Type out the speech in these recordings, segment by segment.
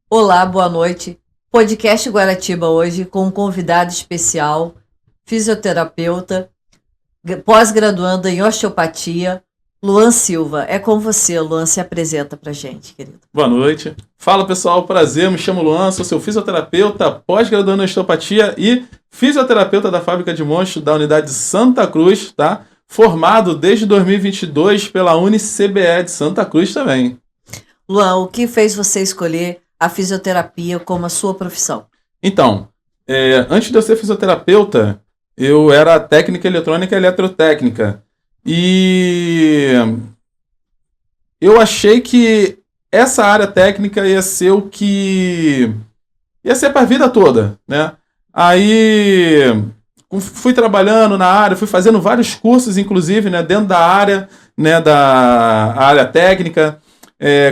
Olá, boa noite. Podcast Guaratiba hoje com um convidado especial, fisioterapeuta, pós-graduando em osteopatia, Luan Silva. É com você, Luan, se apresenta pra gente, querido. Boa noite. Fala pessoal, prazer, me chamo Luan, sou seu fisioterapeuta, pós-graduando em osteopatia e fisioterapeuta da Fábrica de Monstros da unidade Santa Cruz, tá? Formado desde 2022 pela UniCBE de Santa Cruz também. Luan, o que fez você escolher a fisioterapia como a sua profissão? Então, antes de eu ser fisioterapeuta, eu era técnica eletrônica e eletrotécnica. E eu achei que essa área técnica ia ser o que ia ser para a vida toda, né? Aí fui trabalhando na área, fui fazendo vários cursos, inclusive, né, dentro da área, né, da área técnica.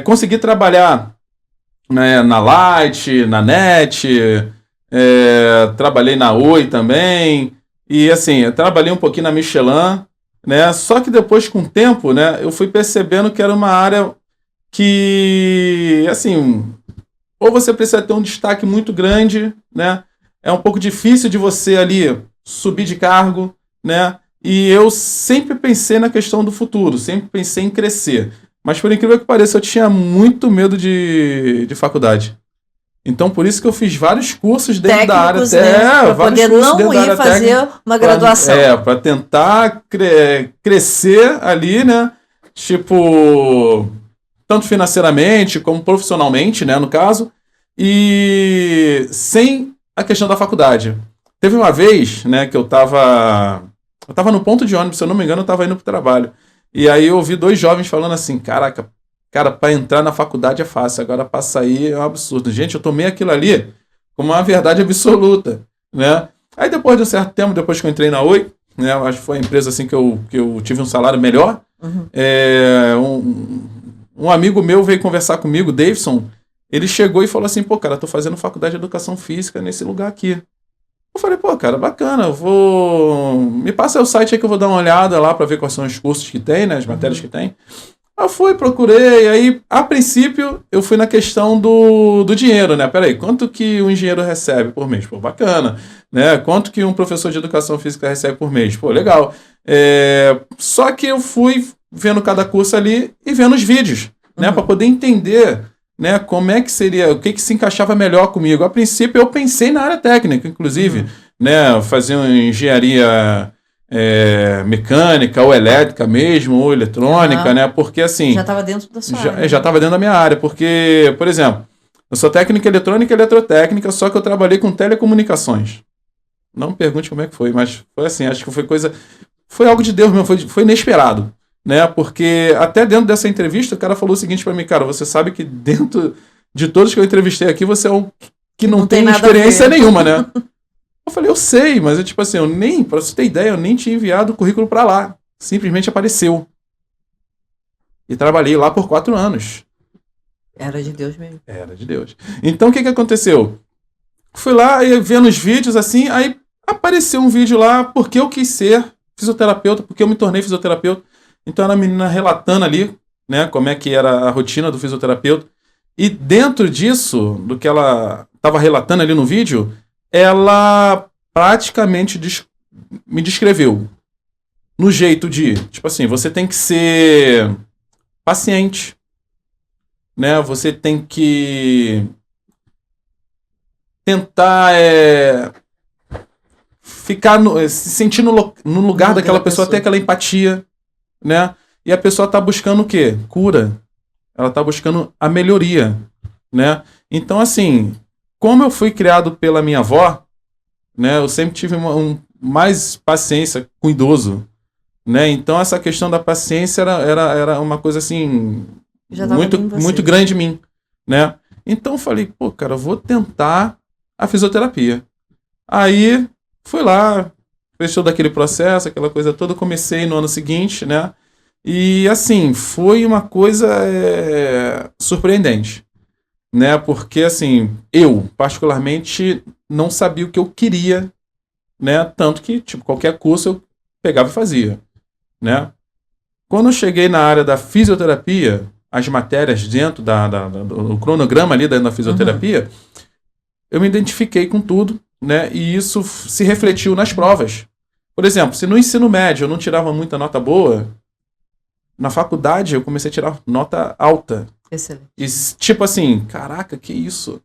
Consegui trabalhar, né, na Light, na NET, trabalhei na Oi também, e assim, eu trabalhei um pouquinho na Michelin, né? Só que depois, com o tempo, né, eu fui percebendo que era uma área que, assim, ou você precisa ter um destaque muito grande, né? É um pouco difícil de você ali subir de cargo, né? E eu sempre pensei na questão do futuro, sempre pensei em crescer. Mas por incrível que pareça, eu tinha muito medo de faculdade. Então, por isso que eu fiz vários cursos dentro da área, para poder não ir fazer uma graduação. Para tentar crescer ali, né? Tipo, tanto financeiramente como profissionalmente, né, no caso, e sem a questão da faculdade. Teve uma vez, né, que eu tava no ponto de ônibus, se eu não me engano, eu tava indo pro trabalho. E aí eu ouvi dois jovens falando assim, caraca, cara, para entrar na faculdade é fácil, agora para sair é um absurdo. Gente, eu tomei aquilo ali como uma verdade absoluta, né? Aí depois de um certo tempo, depois que eu entrei na Oi, né, acho que foi a empresa assim que eu tive um salário melhor, um amigo meu veio conversar comigo, Davidson, ele chegou e falou assim, pô, cara, tô fazendo faculdade de educação física nesse lugar aqui. Eu falei, pô, cara, bacana, me passa o site aí que eu vou dar uma olhada lá para ver quais são os cursos que tem, né, as matérias que tem. Eu fui, procurei, aí, a princípio, eu fui na questão do dinheiro, né? Peraí, quanto que um engenheiro recebe por mês? Pô, bacana, né? Quanto que um professor de educação física recebe por mês? Pô, legal. Só que eu fui vendo cada curso ali e vendo os vídeos, né? Para poder entender, né, como é que seria, o que se encaixava melhor comigo. A princípio, eu pensei na área técnica, inclusive, né? Fazer uma engenharia mecânica ou elétrica mesmo, ou eletrônica, né? Porque assim... Já estava dentro da sua área. Já estava dentro da minha área, porque, por exemplo, eu sou técnica eletrônica e eletrotécnica, só que eu trabalhei com telecomunicações. Não me pergunte como é que foi, mas foi assim, acho que foi algo de Deus mesmo, foi inesperado, né? Porque até dentro dessa entrevista, o cara falou o seguinte para mim, cara, você sabe que dentro de todos que eu entrevistei aqui, você é um que não tem experiência nenhuma, né? Eu falei, eu sei, mas tipo assim, pra você ter ideia, eu nem tinha enviado o currículo para lá. Simplesmente apareceu. E trabalhei lá por 4 anos. Era de Deus mesmo. Era de Deus. Então, o que aconteceu? Fui lá e vendo os vídeos assim, aí apareceu um vídeo lá porque eu quis ser fisioterapeuta, porque eu me tornei fisioterapeuta. Então, era a menina relatando ali, né, como é que era a rotina do fisioterapeuta. E dentro disso, do que ela estava relatando ali no vídeo, ela praticamente me descreveu no jeito de, tipo assim, você tem que ser paciente, né? Você tem que tentar ficar se sentir no lugar daquela pessoa, ter aquela empatia, né? E a pessoa está buscando o quê? Cura. Ela está buscando a melhoria, né? Então, assim, como eu fui criado pela minha avó, né? Eu sempre tive mais paciência com idoso, né? Então, essa questão da paciência era uma coisa, assim, muito grande em mim, né? Então, eu falei, pô, cara, eu vou tentar a fisioterapia. Aí, fui lá, fez todo aquele processo, aquela coisa toda, comecei no ano seguinte, né? E, assim, foi uma coisa surpreendente, né? Porque, assim, eu, particularmente, não sabia o que eu queria, né? Tanto que, tipo, qualquer curso eu pegava e fazia, né? Quando eu cheguei na área da fisioterapia, as matérias dentro do cronograma ali da fisioterapia, eu me identifiquei com tudo, né? E isso se refletiu nas provas. Por exemplo, se no ensino médio eu não tirava muita nota boa, na faculdade eu comecei a tirar nota alta. Excelente. E tipo assim, caraca, que isso?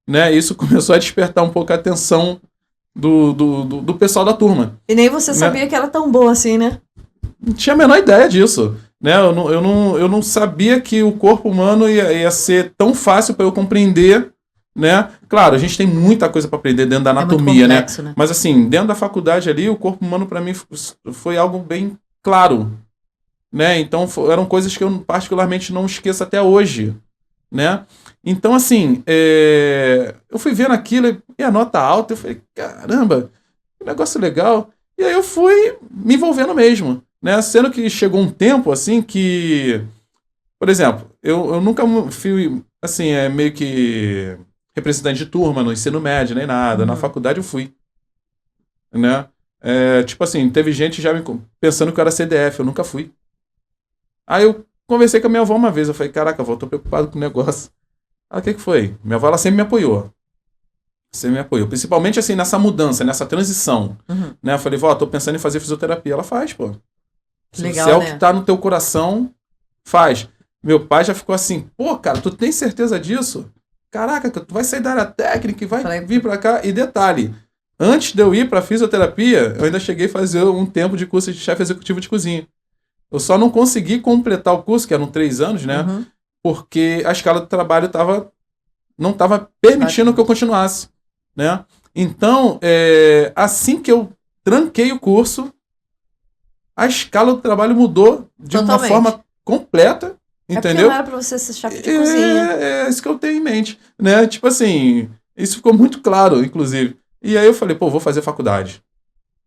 Né? Isso começou a despertar um pouco a atenção do pessoal da turma. E nem você sabia que era tão boa assim, né? Não tinha a menor ideia disso. Né? Eu não sabia que o corpo humano ia ser tão fácil para eu compreender. Né? Claro, a gente tem muita coisa para aprender dentro da anatomia, muito complexo, né? Mas assim, dentro da faculdade ali, o corpo humano para mim foi algo bem claro. Né? Então eram coisas que eu particularmente não esqueço até hoje. Né? Então, assim, eu fui vendo aquilo e a nota alta, eu falei, caramba, que negócio legal. E aí eu fui me envolvendo mesmo, né? Sendo que chegou um tempo, assim, que... Por exemplo, eu nunca fui, assim, meio que representante de turma no ensino médio, nem nada. Na faculdade eu fui, né? Tipo assim, teve gente já pensando que eu era CDF, eu nunca fui. Aí eu conversei com a minha avó uma vez, eu falei, caraca, avó, tô preocupado com o negócio. Ah, o que foi? Minha avó, ela sempre me apoiou. Sempre me apoiou. Principalmente, assim, nessa mudança, nessa transição. Né? Eu falei, vó, tô pensando em fazer fisioterapia. Ela faz, pô. Legal, se é o né? que tá no teu coração, faz. Meu pai já ficou assim, pô, cara, tu tem certeza disso? Caraca, tu vai sair da área técnica e vai vir pra cá. E detalhe, antes de eu ir pra fisioterapia, eu ainda cheguei a fazer um tempo de curso de chefe executivo de cozinha. Eu só não consegui completar o curso, que eram 3 anos, né? Porque a escala de trabalho não estava permitindo que eu continuasse, né? Então, assim que eu tranquei o curso, a escala do trabalho mudou de uma forma completa, entendeu? Porque não era para você ser chefe de cozinha. É isso que eu tenho em mente, né? Tipo assim, isso ficou muito claro, inclusive. E aí eu falei, pô, vou fazer faculdade,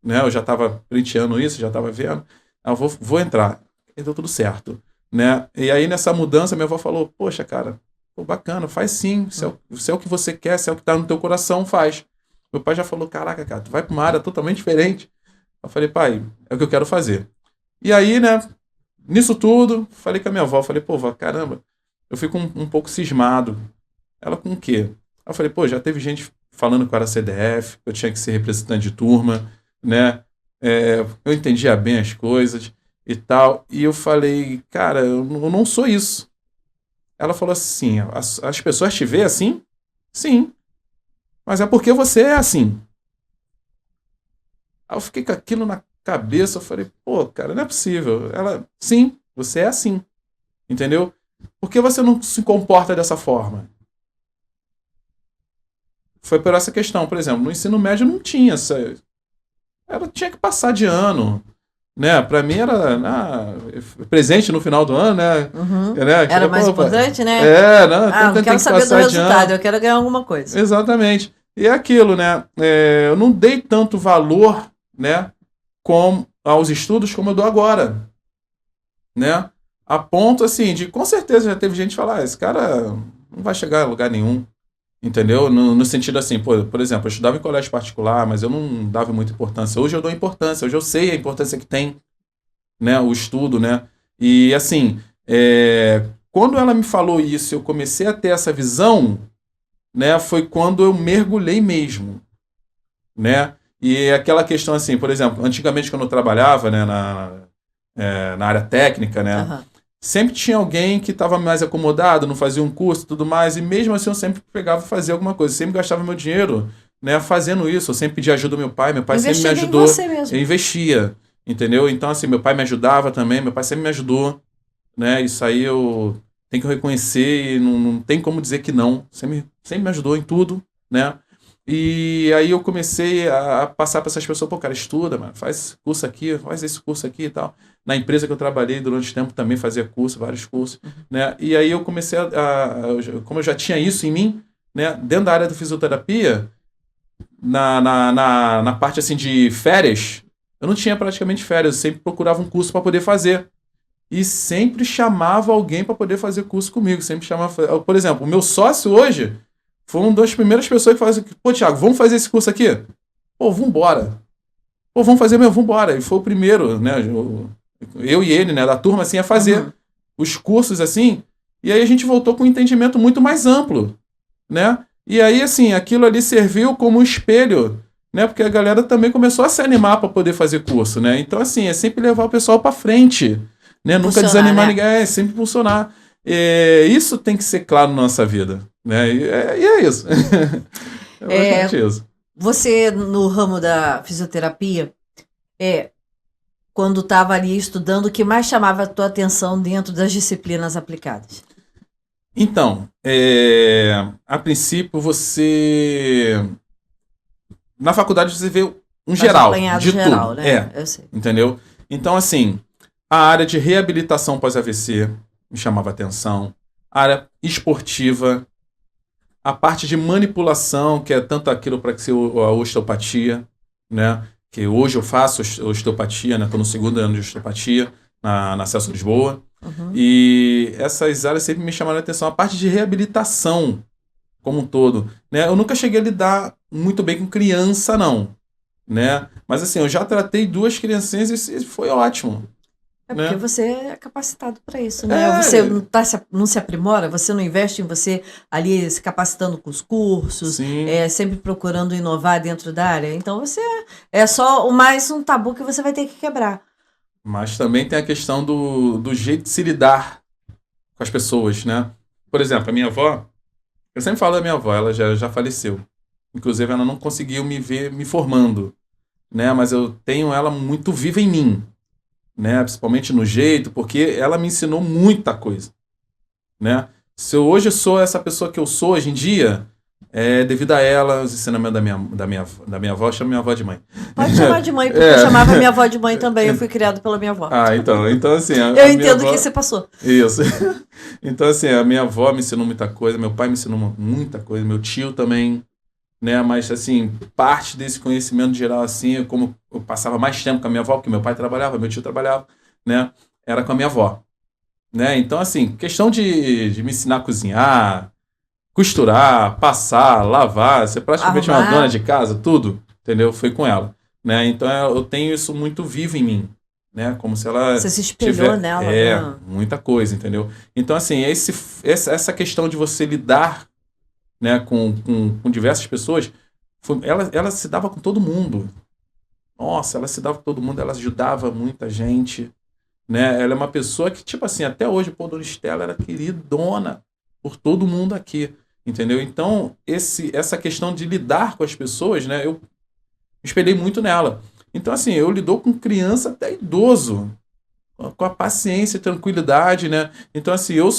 né? Eu já estava printeando isso, já estava vendo. Eu vou entrar. E deu tudo certo, né? E aí nessa mudança minha avó falou, poxa, cara, pô, bacana, faz sim. Se é o que você quer, se é o que tá no teu coração, faz. Meu pai já falou, caraca, cara, tu vai pra uma área totalmente diferente. Eu falei, pai, é o que eu quero fazer. E aí, né, nisso tudo, falei com a minha avó, falei, pô, vó, caramba, eu fico um pouco cismado. Ela com o quê? Eu falei, pô, já teve gente falando que eu era CDF, que eu tinha que ser representante de turma, né? Eu entendia bem as coisas e tal. E eu falei, cara, eu não sou isso. Ela falou assim, as pessoas te veem assim? Sim. Mas é porque você é assim. Aí eu fiquei com aquilo na cabeça, eu falei, pô, cara, não é possível. Ela, sim, você é assim. Entendeu? Por que você não se comporta dessa forma? Foi por essa questão, por exemplo, no ensino médio não tinha essa... Ela tinha que passar de ano, né? Pra mim era presente no final do ano, né? Né? Era mais importante, né? Não quero saber do resultado, eu quero ganhar alguma coisa. Exatamente. E é aquilo, né? Eu não dei tanto valor, né, aos estudos como eu dou agora, né? A ponto, assim, de com certeza já teve gente que falar, esse cara não vai chegar a lugar nenhum. Entendeu? No sentido assim, por exemplo, eu estudava em colégio particular, mas eu não dava muita importância. Hoje eu dou importância, hoje eu sei a importância que tem, né, o estudo, né? E assim, quando ela me falou isso, eu comecei a ter essa visão, né, foi quando eu mergulhei mesmo, né? E aquela questão assim, por exemplo, antigamente quando eu trabalhava, né, na área técnica, né? Sempre tinha alguém que estava mais acomodado, não fazia um curso e tudo mais, e mesmo assim eu sempre pegava e fazia alguma coisa, sempre gastava meu dinheiro, né, fazendo isso. Eu sempre pedi ajuda do meu pai sempre me ajudou. Eu investia, entendeu? Então, assim, meu pai me ajudava também, meu pai sempre me ajudou, né? Isso aí eu tenho que reconhecer e não tem como dizer que não. Sempre me ajudou em tudo, né? E aí eu comecei a passar para essas pessoas, pô, cara, estuda, mano, faz curso aqui, faz esse curso aqui e tal. Na empresa que eu trabalhei durante tempo também fazia curso, vários cursos, né? E aí eu comecei como eu já tinha isso em mim, né? Dentro da área da fisioterapia, na parte assim de férias, eu não tinha praticamente férias, eu sempre procurava um curso para poder fazer. E sempre chamava alguém para poder fazer curso comigo, sempre chamava, por exemplo, o meu sócio hoje foi uma das primeiras pessoas que falaram assim, pô, Thiago, vamos fazer esse curso aqui? Pô, vambora. Pô, vamos fazer mesmo, vambora. E foi o primeiro, né, eu e ele, né, da turma, assim, a fazer os cursos, assim, E aí a gente voltou com um entendimento muito mais amplo, né? E aí, assim, aquilo ali serviu como um espelho, né? Porque a galera também começou a se animar para poder fazer curso, né? Então, assim, é sempre levar o pessoal para frente, né? Nunca desanimar ninguém, é sempre funcionar. Isso tem que ser claro na nossa vida, né? E é isso. É bastante isso. Você, no ramo da fisioterapia, quando estava ali estudando, o que mais chamava a tua atenção dentro das disciplinas aplicadas? Então, a princípio você... Na faculdade você vê um geral de geral, tudo. Né? Eu sei. Entendeu? Então, assim, a área de reabilitação pós-AVC me chamava atenção. A área esportiva. A parte de manipulação, que é tanto a quiropraxia ou a osteopatia, né? Que hoje eu faço osteopatia, né? Estou no 2º ano de osteopatia na Celso Lisboa. Uhum. E essas áreas sempre me chamaram a atenção. A parte de reabilitação como um todo, né? Eu nunca cheguei a lidar muito bem com criança, não, né? Mas assim, eu já tratei 2 criancinhas e foi ótimo. Porque né? você é capacitado para isso, né? Você não se aprimora, você não investe em você ali se capacitando com os cursos, sempre procurando inovar dentro da área. Então você é só mais um tabu que você vai ter que quebrar. Mas também tem a questão do jeito de se lidar com as pessoas, né? Por exemplo, a minha avó, eu sempre falo da minha avó, ela já faleceu. Inclusive, ela não conseguiu me ver me formando, né? Mas eu tenho ela muito viva em mim, né? Principalmente no jeito, porque ela me ensinou muita coisa, né? Se eu hoje sou essa pessoa que eu sou hoje em dia, é devido a ela, os ensinamentos da minha avó, eu chamo minha avó de mãe. Pode chamar de mãe, porque eu chamava minha avó de mãe também, eu fui criado pela minha avó. Então assim... eu entendo o que você passou. Isso. Então assim, a minha avó me ensinou muita coisa, meu pai me ensinou muita coisa, meu tio também, né? Mas assim, parte desse conhecimento geral, assim, como eu passava mais tempo com a minha avó, porque meu pai trabalhava, meu tio trabalhava, né? Era com a minha avó, né? Então assim, questão de me ensinar a cozinhar, costurar, passar, lavar, ser praticamente uma dona de casa, tudo, entendeu? Foi com ela, né? Então eu tenho isso muito vivo em mim, né? Como se ela você se espelhou nela. Muita coisa, entendeu? Então assim, essa questão de você lidar, né, com diversas pessoas, ela se dava com todo mundo. Nossa, ela se dava com todo mundo, ela ajudava muita gente, né? Ela é uma pessoa que, tipo assim, até hoje, pô, Dona Estela era queridona por todo mundo aqui, entendeu? Então, essa questão de lidar com as pessoas, né, eu me espelhei muito nela. Então, assim, eu lido com criança até idoso, com a paciência e tranquilidade, né? Então, assim, eu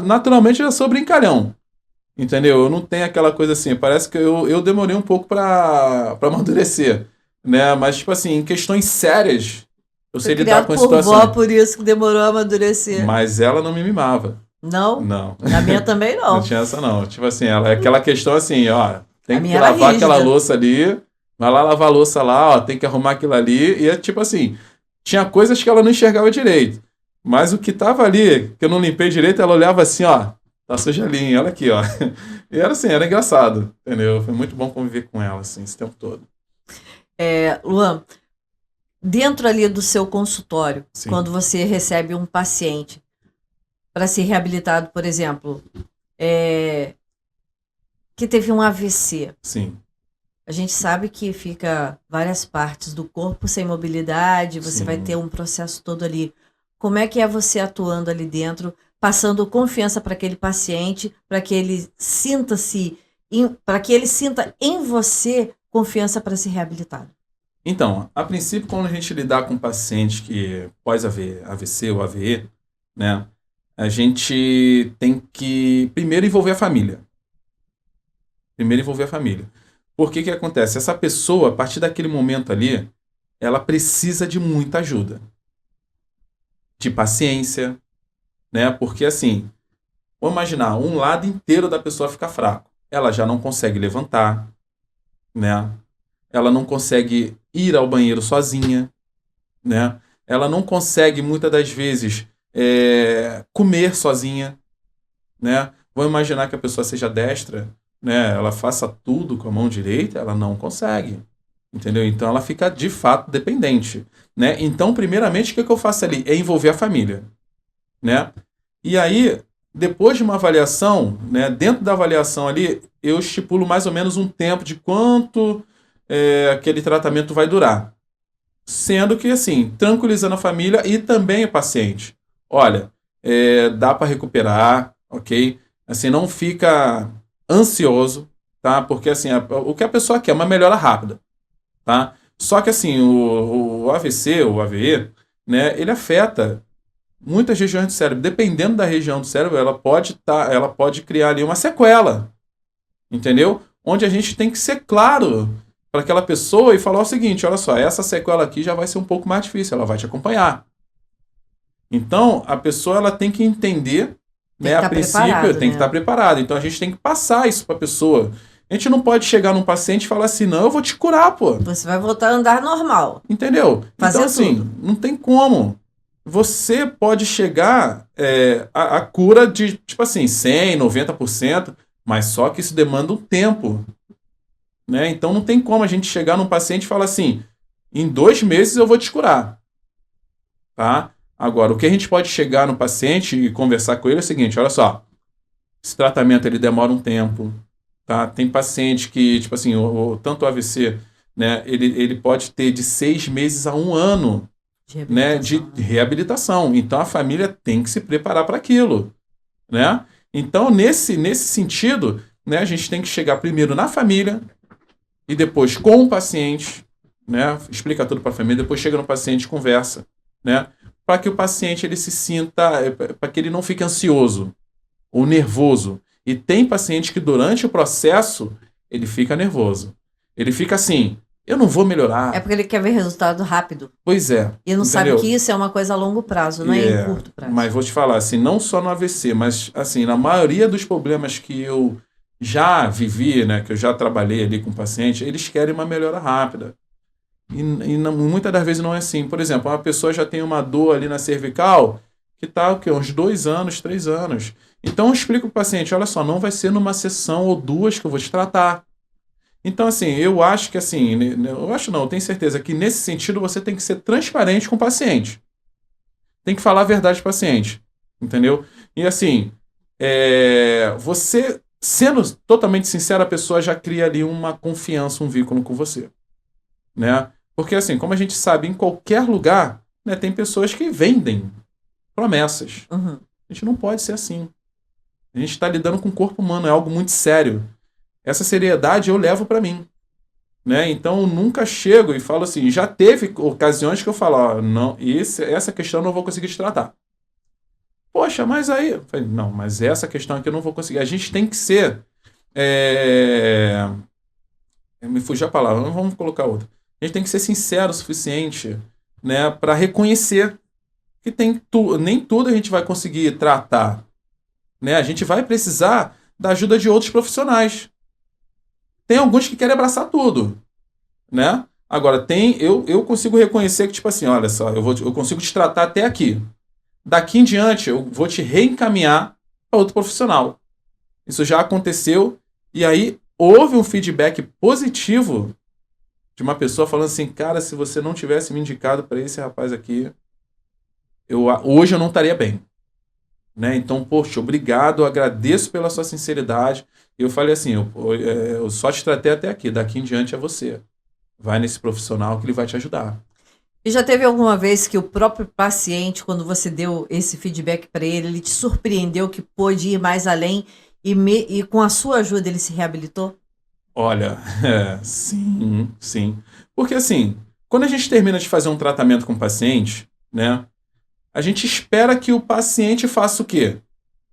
naturalmente já sou brincalhão, entendeu? Eu não tenho aquela coisa assim, parece que eu demorei um pouco para amadurecer, né? Mas, tipo assim, em questões sérias, eu sei lidar com a situação. Vó, por isso que demorou a amadurecer. Mas ela não me mimava. Não? Não. Na minha também não. Não tinha essa não. Tipo assim, ela é aquela questão assim, ó, tem que lavar aquela louça ali, vai lá lavar a louça lá, ó, tem que arrumar aquilo ali, e é tipo assim, tinha coisas que ela não enxergava direito, mas o que tava ali, que eu não limpei direito, ela olhava assim, ó, tá suja ali, olha aqui, ó. E era assim, era engraçado, entendeu? Foi muito bom conviver com ela, assim, esse tempo todo. Luan, dentro ali do seu consultório, Sim. Quando você recebe um paciente para ser reabilitado, por exemplo, que teve um AVC. Sim. A gente sabe que fica várias partes do corpo sem mobilidade, você vai ter um processo todo ali. Como é que é você atuando ali dentro, passando confiança para aquele paciente, para que ele sinta em você confiança para ser reabilitado? Então, a princípio, quando a gente lidar com pacientes que pós-AVC ou AVE, né, a gente tem que primeiro envolver a família. Por que acontece? Essa pessoa, a partir daquele momento ali, ela precisa de muita ajuda. De paciência, né? Porque assim, vamos imaginar, um lado inteiro da pessoa fica fraco. Ela já não consegue levantar, né? Ela não consegue ir ao banheiro sozinha, né? Ela não consegue, muitas das vezes, comer sozinha, né? Vamos imaginar que a pessoa seja destra, né? Ela faça tudo com a mão direita, ela não consegue, entendeu? Então ela fica de fato dependente, né? Então, primeiramente, o que eu faço ali é envolver a família, né? E aí Depois de uma avaliação, né, dentro da avaliação ali, eu estipulo mais ou menos um tempo de quanto aquele tratamento vai durar. Sendo que, assim, tranquilizando a família e também o paciente. Olha, dá para recuperar, ok? Assim, não fica ansioso, tá? Porque, assim, o que a pessoa quer é uma melhora rápida, tá? Só que, assim, o AVC, o AVE, né, ele afeta muitas regiões do cérebro. Dependendo da região do cérebro, ela pode criar ali uma sequela, entendeu? Onde a gente tem que ser claro para aquela pessoa e falar o seguinte: olha só, essa sequela aqui já vai ser um pouco mais difícil, ela vai te acompanhar. Então, a pessoa ela tem que entender, né, a princípio, tem que estar preparada. Então, a gente tem que passar isso para a pessoa. A gente não pode chegar num paciente e falar assim: não, eu vou te curar, pô. Você vai voltar a andar normal. Entendeu? Fazer então, assim, tudo. não tem como. Você pode chegar a cura de, tipo assim, 100%, 90%, mas só que isso demanda um tempo, né? Então não tem como a gente chegar num paciente e falar assim: em 2 meses eu vou te curar, tá? Agora, o que a gente pode chegar no paciente e conversar com ele é o seguinte: olha só, esse tratamento ele demora um tempo, tá? Tem paciente que, tipo assim, tanto o AVC, né, ele pode ter de 6 meses a 1 ano, né, de reabilitação. Então a família tem que se preparar para aquilo, né? Então nesse sentido, né, a gente tem que chegar primeiro na família e depois com o paciente, né, explica tudo para a família, depois chega no paciente e conversa, né, para que o paciente ele se sinta, para que ele não fique ansioso ou nervoso. E tem paciente que durante o processo ele fica nervoso. Ele fica assim: eu não vou melhorar. É porque ele quer ver resultado rápido. Pois é. E não entendeu? sabe que isso é uma coisa a longo prazo, não é em curto prazo. Mas vou te falar, assim, não só no AVC, mas assim, na maioria dos problemas que eu já vivi, né, que eu já trabalhei ali com o paciente, eles querem uma melhora rápida. E muitas das vezes não é assim. Por exemplo, uma pessoa já tem uma dor ali na cervical que está uns 2 anos, 3 anos. Então eu explico para o paciente: olha só, não vai ser numa sessão ou 2 que eu vou te tratar. Então, assim, eu acho que assim, eu acho não, eu tenho certeza que nesse sentido você tem que ser transparente com o paciente. Tem que falar a verdade para o paciente, entendeu? E assim, você sendo totalmente sincero, a pessoa já cria ali uma confiança, um vínculo com você, né? Porque assim, como a gente sabe, em qualquer lugar, né, tem pessoas que vendem promessas. Uhum. A gente não pode ser assim. A gente está lidando com o corpo humano, é algo muito sério. Essa seriedade eu levo para mim, né? Então eu nunca chego e falo assim. Já teve ocasiões que eu falo: ó, não, essa questão eu não vou conseguir te tratar. Poxa, mas aí eu falei: não, mas essa questão aqui eu não vou conseguir. A gente tem que ser me fugiu a palavra, não vamos colocar outra. A gente tem que ser sincero o suficiente, né, para reconhecer que nem tudo a gente vai conseguir tratar, né? A gente vai precisar da ajuda de outros profissionais. Tem alguns que querem abraçar tudo, né? Agora, eu consigo reconhecer que, tipo assim, olha só, eu consigo te tratar até aqui. Daqui em diante, eu vou te reencaminhar para outro profissional. Isso já aconteceu, e aí houve um feedback positivo de uma pessoa falando assim: cara, se você não tivesse me indicado para esse rapaz aqui, hoje eu não estaria bem. Né? Então, poxa, obrigado, agradeço pela sua sinceridade. Eu falei assim: eu só te tratei até aqui, daqui em diante é você. Vai nesse profissional que ele vai te ajudar. E já teve alguma vez que o próprio paciente, quando você deu esse feedback para ele te surpreendeu que pôde ir mais além e com a sua ajuda ele se reabilitou? Olha, sim, sim. Porque assim, quando a gente termina de fazer um tratamento com o paciente, né, a gente espera que o paciente faça o quê?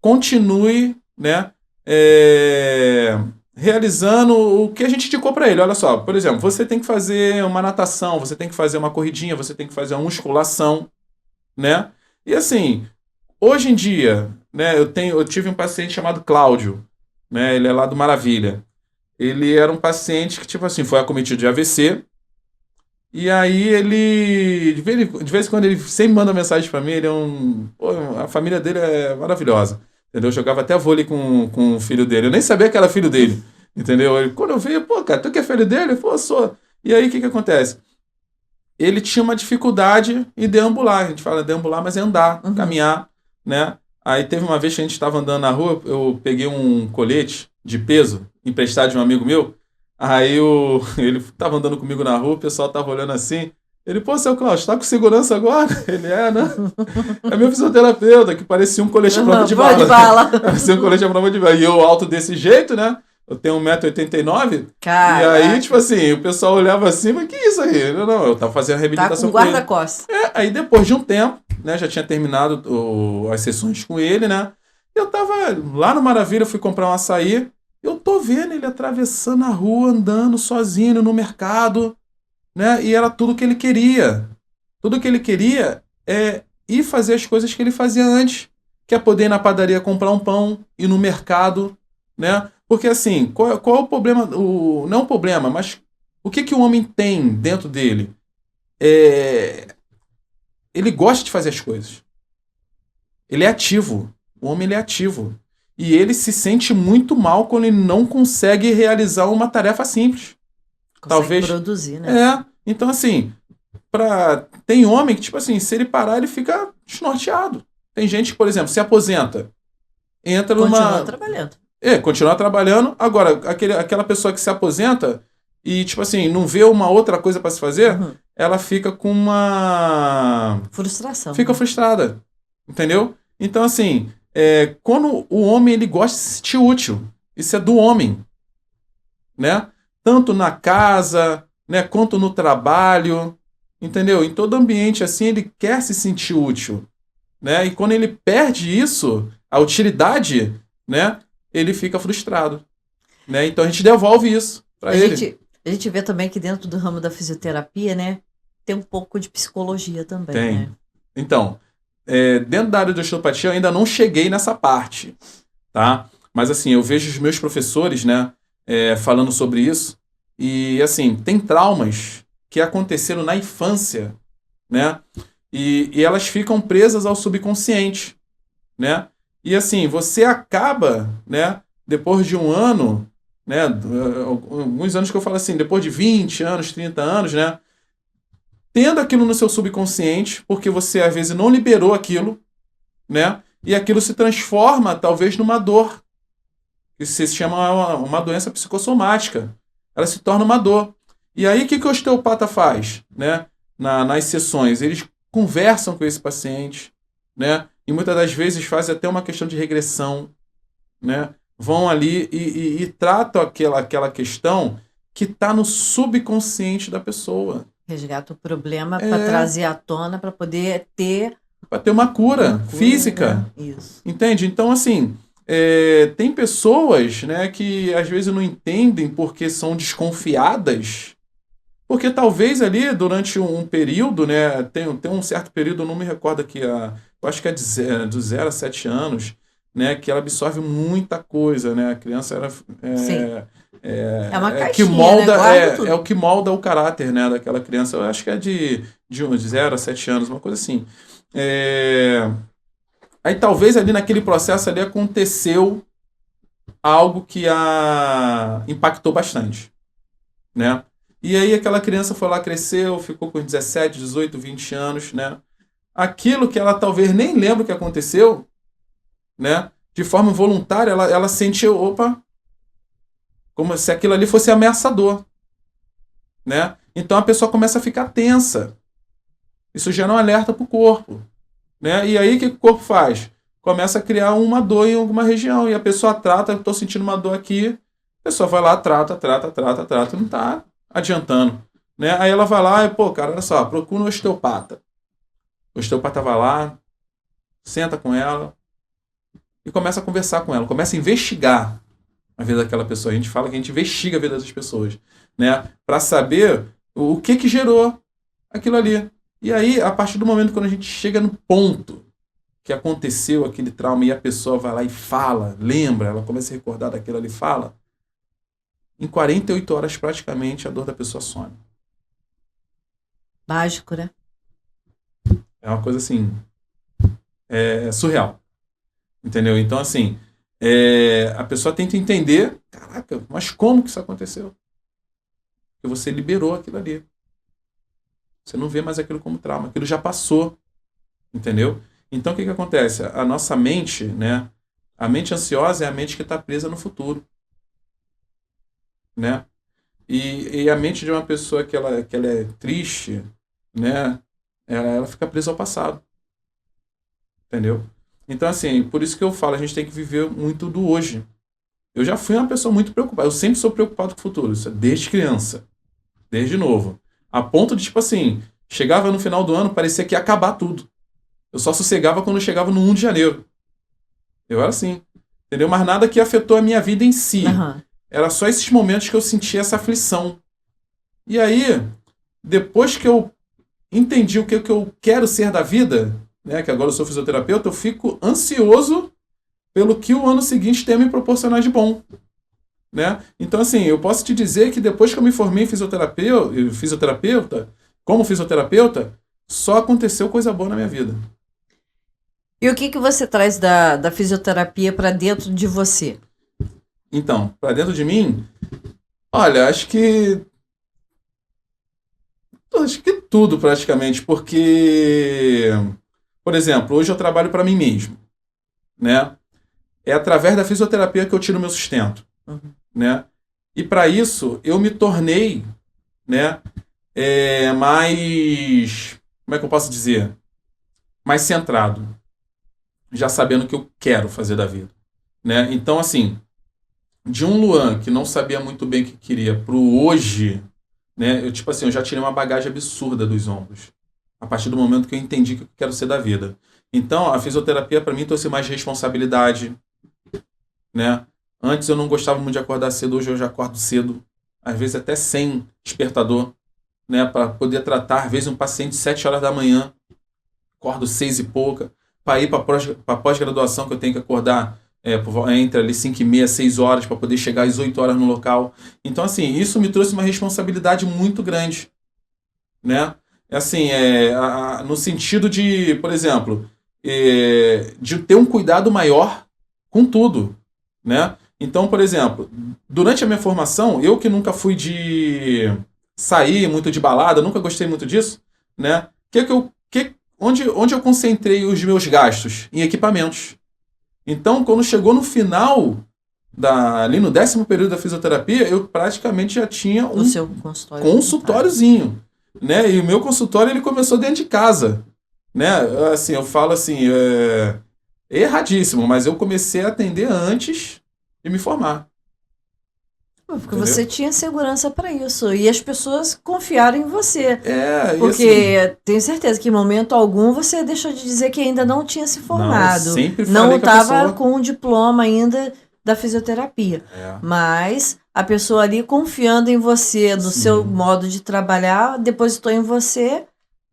Continue, né, realizando o que a gente indicou para ele. Olha só, por exemplo, você tem que fazer uma natação, você tem que fazer uma corridinha, você tem que fazer uma musculação, né? E assim, hoje em dia, né, eu tive um paciente chamado Cláudio, né, ele é lá do Maravilha. Ele era um paciente que, tipo assim, foi acometido de AVC. E aí ele, de vez em quando, ele sempre manda mensagem pra mim. Ele é a família dele é maravilhosa, entendeu? Eu jogava até vôlei com o filho dele. Eu nem sabia que era filho dele, entendeu? Quando eu vi: pô, cara, tu que é filho dele? Pô, sou. E aí, o que acontece? Ele tinha uma dificuldade em deambular. A gente fala deambular, mas é andar, caminhar, né? Aí teve uma vez que a gente estava andando na rua, eu peguei um colete de peso emprestado de um amigo meu. Aí ele estava andando comigo na rua, o pessoal estava olhando assim. Ele, pô, seu Cláudio, tá com segurança agora? Ele né? É meu fisioterapeuta, que parecia um colete à prova de Prova de bala. bala. Parecia um colete à prova de bala. E eu alto desse jeito, né? Eu tenho 1,89 m. E Caraca. aí, tipo assim, o pessoal olhava assim, mas que isso aí? Não, eu tava fazendo a Tá reabilitação com com ele. guarda-costas. Aí depois de um tempo, né, já tinha terminado as sessões com ele, né? Eu tava lá no Maravilha, fui comprar um açaí, eu tô vendo ele atravessando a rua, andando sozinho no mercado, né? E era tudo que ele queria. Tudo que ele queria é ir fazer as coisas que ele fazia antes, que é poder ir na padaria comprar um pão, ir no mercado, né? Porque assim, qual é o problema? Não o problema, mas o que o homem tem dentro dele? Ele gosta de fazer as coisas. Ele é ativo. O homem ele é ativo. E ele se sente muito mal quando ele não consegue realizar uma tarefa simples. Consegue Talvez produzir, né? Então assim, tem homem que tipo assim, se ele parar ele fica desnorteado. Tem gente que, por exemplo, se aposenta, entra Continua trabalhando. continua trabalhando. Agora, aquela pessoa que se aposenta e tipo assim, não vê uma outra coisa para se fazer, ela fica com uma frustração. Fica frustrada. Entendeu? Então, assim, quando o homem ele gosta de se sentir útil, isso é do homem, né? Tanto na casa, né, quanto no trabalho, entendeu? Em todo ambiente, assim, ele quer se sentir útil, né? E quando ele perde isso, a utilidade, né, ele fica frustrado, né? Então a gente devolve isso para ele. A gente vê também que dentro do ramo da fisioterapia, né, tem um pouco de psicologia também, né? Então, dentro da área de osteopatia eu ainda não cheguei nessa parte, tá? Mas assim, eu vejo os meus professores, né, falando sobre isso e assim, tem traumas que aconteceram na infância, né? E elas ficam presas ao subconsciente, né? E assim, você acaba, né, depois de um ano, né, alguns anos que eu falo assim, depois de 20 anos, 30 anos, né, tendo aquilo no seu subconsciente, porque você às vezes não liberou aquilo, né? E aquilo se transforma talvez numa dor, que se chama uma doença psicossomática. Ela se torna uma dor. E aí o que o osteopata faz, né? Nas sessões, eles conversam com esse paciente, né? E muitas das vezes fazem até uma questão de regressão, né? Vão ali e tratam aquela questão que está no subconsciente da pessoa. Resgata o problema para trazer à tona, para poder ter... Para ter uma cura física. Né? Isso. Entende? Então, assim, tem pessoas, né, que às vezes não entendem porque são desconfiadas. Porque talvez ali, durante um período, né, tem um certo período, eu não me recordo aqui, eu acho que é do 0 a 7 anos, né, que ela absorve muita coisa, né? A criança era... É uma caixinha, que molda, né? o que molda o caráter, né, daquela criança. Eu acho que é de 0 a 7 anos, uma coisa assim. Aí talvez ali naquele processo ali aconteceu algo que a impactou bastante, né? E aí aquela criança foi lá, cresceu, ficou com 17, 18, 20 anos, né? Aquilo que ela talvez nem lembra o que aconteceu, né? De forma involuntária, ela sentiu, opa, como se aquilo ali fosse ameaçador, né? Então a pessoa começa a ficar tensa. Isso gera um alerta para o corpo, né? E aí o que o corpo faz? Começa a criar uma dor em alguma região. E a pessoa trata, estou sentindo uma dor aqui. A pessoa vai lá, trata, não está adiantando, né? Aí ela vai lá e, pô, cara, olha só, procura um osteopata. O osteopata vai lá, senta com ela e começa a conversar com ela, começa a investigar a vida daquela pessoa. A gente fala que a gente investiga a vida das pessoas, né? Para saber o que gerou aquilo ali. E aí, a partir do momento quando a gente chega no ponto que aconteceu aquele trauma e a pessoa vai lá e fala, lembra, ela começa a recordar daquilo ali e fala, em 48 horas praticamente a dor da pessoa some. Mágico, né? É uma coisa assim, surreal. Entendeu? Então, assim, a pessoa tenta entender, caraca, mas como que isso aconteceu? Porque você liberou aquilo ali. Você não vê mais aquilo como trauma, aquilo já passou. Entendeu? Então, o que que acontece? A nossa mente, né? A mente ansiosa é a mente que está presa no futuro, né? E a mente de uma pessoa que ela é triste, né? Ela fica presa ao passado, entendeu? Então, assim, por isso que eu falo, a gente tem que viver muito do hoje. Eu já fui uma pessoa muito preocupada. Eu sempre sou preocupado com o futuro, isso é desde criança, desde novo. A ponto de, tipo assim, chegava no final do ano, parecia que ia acabar tudo. Eu só sossegava quando chegava no 1 de janeiro. Eu era assim, entendeu? Mas nada que afetou a minha vida em si. Aham. Era só esses momentos que eu sentia essa aflição. E aí, depois que eu entendi o que eu quero ser da vida, né, que agora eu sou fisioterapeuta, eu fico ansioso pelo que o ano seguinte tem a me proporcionar de bom, né? Então, assim, eu posso te dizer que depois que eu me formei em fisioterapeuta, como fisioterapeuta, só aconteceu coisa boa na minha vida. E o que que você traz da fisioterapia para dentro de você? Então, para dentro de mim, olha, acho que tudo praticamente, porque, por exemplo, hoje eu trabalho para mim mesmo, né? É através da fisioterapia que eu tiro meu sustento, Uhum. né? E para isso eu me tornei, né, mais, como é que eu posso dizer? Mais centrado, já sabendo o que eu quero fazer da vida, né? Então, assim, de um Luan que não sabia muito bem o que queria pro hoje, né? Eu, tipo assim, eu já tirei uma bagagem absurda dos ombros. A partir do momento que eu entendi o que eu quero ser da vida. Então, a fisioterapia para mim trouxe mais responsabilidade, né? Antes eu não gostava muito de acordar cedo, hoje eu já acordo cedo, às vezes até sem despertador, né? Para poder tratar, às vezes, um paciente 7 horas da manhã, acordo 6 e pouca, para ir para pós-graduação que eu tenho que acordar entre ali 5 e meia, 6 horas, para poder chegar às 8 horas no local. Então, assim, isso me trouxe uma responsabilidade muito grande, né? Assim, no sentido de, por exemplo, de ter um cuidado maior com tudo, né? Então, por exemplo, durante a minha formação, eu que nunca fui de sair muito de balada, nunca gostei muito disso, né? Onde eu concentrei os meus gastos? Em equipamentos. Então, quando chegou no final, ali no 10º período da fisioterapia, eu praticamente já tinha O um seu consultório. consultóriozinho, né? E o meu consultório ele começou dentro de casa, né? Assim, eu falo assim, erradíssimo, mas eu comecei a atender antes de me formar. Porque Entendeu? você tinha segurança para isso. E as pessoas confiaram em você. E Porque assim, tenho certeza que em momento algum você deixou de dizer que ainda não tinha se não, formado. sempre Não falei com a estava pessoa. com um diploma ainda da fisioterapia. É, Mas a pessoa ali confiando em você, no sim. seu modo de trabalhar, depositou em você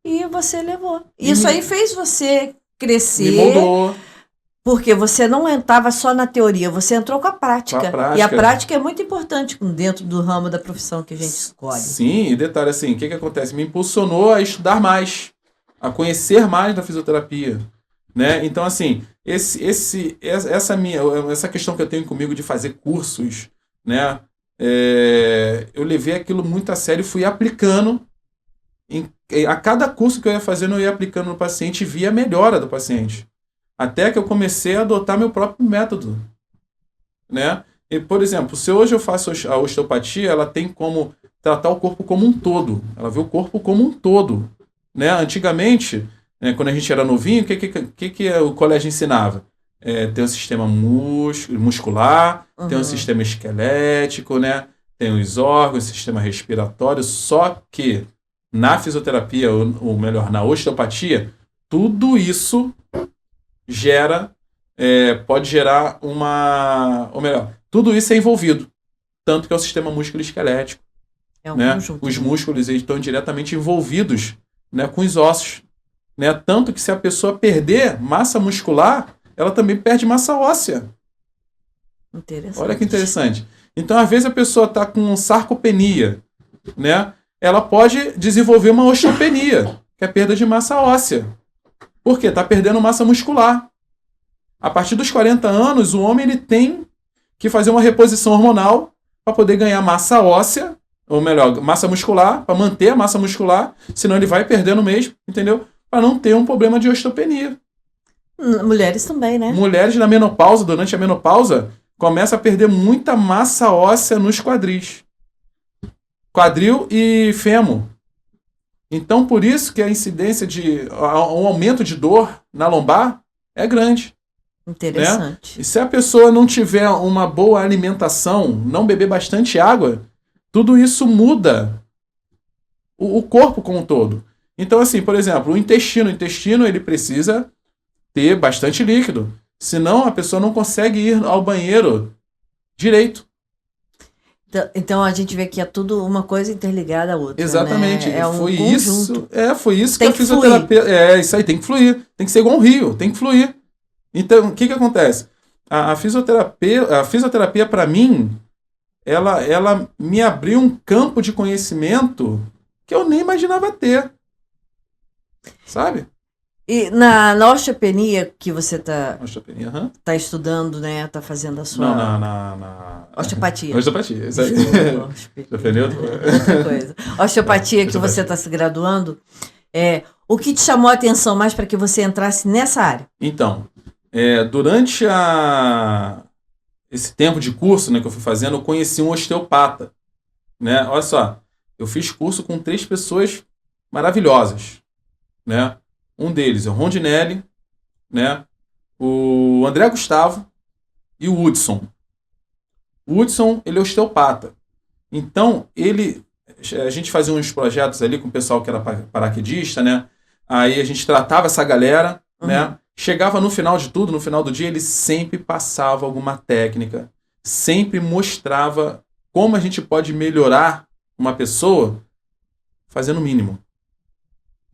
e você levou. E Isso me- aí fez você Me crescer. moldou Porque você não estava só na teoria, você entrou com a prática. com a prática. E a prática é muito importante dentro do ramo da profissão que a gente escolhe. Sim, e detalhe assim, o que acontece? Me impulsionou a estudar mais, a conhecer mais da fisioterapia, né? Então, assim, essa questão que eu tenho comigo de fazer cursos, né? Eu levei aquilo muito a sério e fui aplicando. A cada curso que eu ia fazendo, eu ia aplicando no paciente e via a melhora do paciente. Até que eu comecei a adotar meu próprio método, né? E, por exemplo, se hoje eu faço a osteopatia, ela tem como tratar o corpo como um todo. Ela vê o corpo como um todo, né? Antigamente, né, quando a gente era novinho, o que o colégio ensinava? Tem um sistema muscular, tem um sistema esquelético, né? Tem os órgãos, sistema respiratório, só que na fisioterapia, ou melhor, na osteopatia, tudo isso pode gerar ou melhor, tudo isso é envolvido. Tanto que é o sistema músculo-esquelético. É um Né? conjunto. Os músculos eles estão diretamente envolvidos, né, com os ossos. Né? Tanto que se a pessoa perder massa muscular, ela também perde massa óssea. Interessante. Olha que interessante. Então, às vezes, a pessoa está com sarcopenia, né? Ela pode desenvolver uma osteopenia, que é a perda de massa óssea. Por quê? Está perdendo massa muscular. A partir dos 40 anos, o homem ele tem que fazer uma reposição hormonal para poder ganhar massa óssea, ou melhor, massa muscular, para manter a massa muscular, senão ele vai perdendo mesmo, entendeu? Para não ter um problema de osteopenia. Mulheres também, né? Mulheres na menopausa, durante a menopausa, começam a perder muita massa óssea nos quadris. Quadril e fêmur. Então, por isso que a incidência de um aumento de dor na lombar é grande. Interessante. Né? E se a pessoa não tiver uma boa alimentação, não beber bastante água, tudo isso muda o corpo como um todo. Então, assim, por exemplo, o intestino ele precisa ter bastante líquido. Senão, a pessoa não consegue ir ao banheiro direito. Então a gente vê que é tudo uma coisa interligada à outra. Exatamente. Né? É um foi conjunto. Foi isso Tem que a fisioterapia. Isso aí, tem que fluir. Tem que ser igual um rio, tem que fluir. Então, o que acontece? A fisioterapia, para mim, ela me abriu um campo de conhecimento que eu nem imaginava ter. Sabe? E na osteopenia que você tá estudando, né? Tá fazendo a sua... Não, na... Osteopatia. Osteopatia, isso aí. Osteopenia. Outra coisa. Osteopatia que você está se graduando, o que te chamou a atenção mais para que você entrasse nessa área? Então, durante esse tempo de curso, né, que eu fui fazendo, eu conheci um osteopata. Né? Olha só, eu fiz curso com 3 pessoas maravilhosas. Né? Um deles é o Rondinelli, né? O André Gustavo e o Hudson. O Hudson, ele é osteopata. Então, a gente fazia uns projetos ali com o pessoal que era paraquedista, né? Aí a gente tratava essa galera, né? Chegava no final de tudo, no final do dia, ele sempre passava alguma técnica, sempre mostrava como a gente pode melhorar uma pessoa fazendo o mínimo.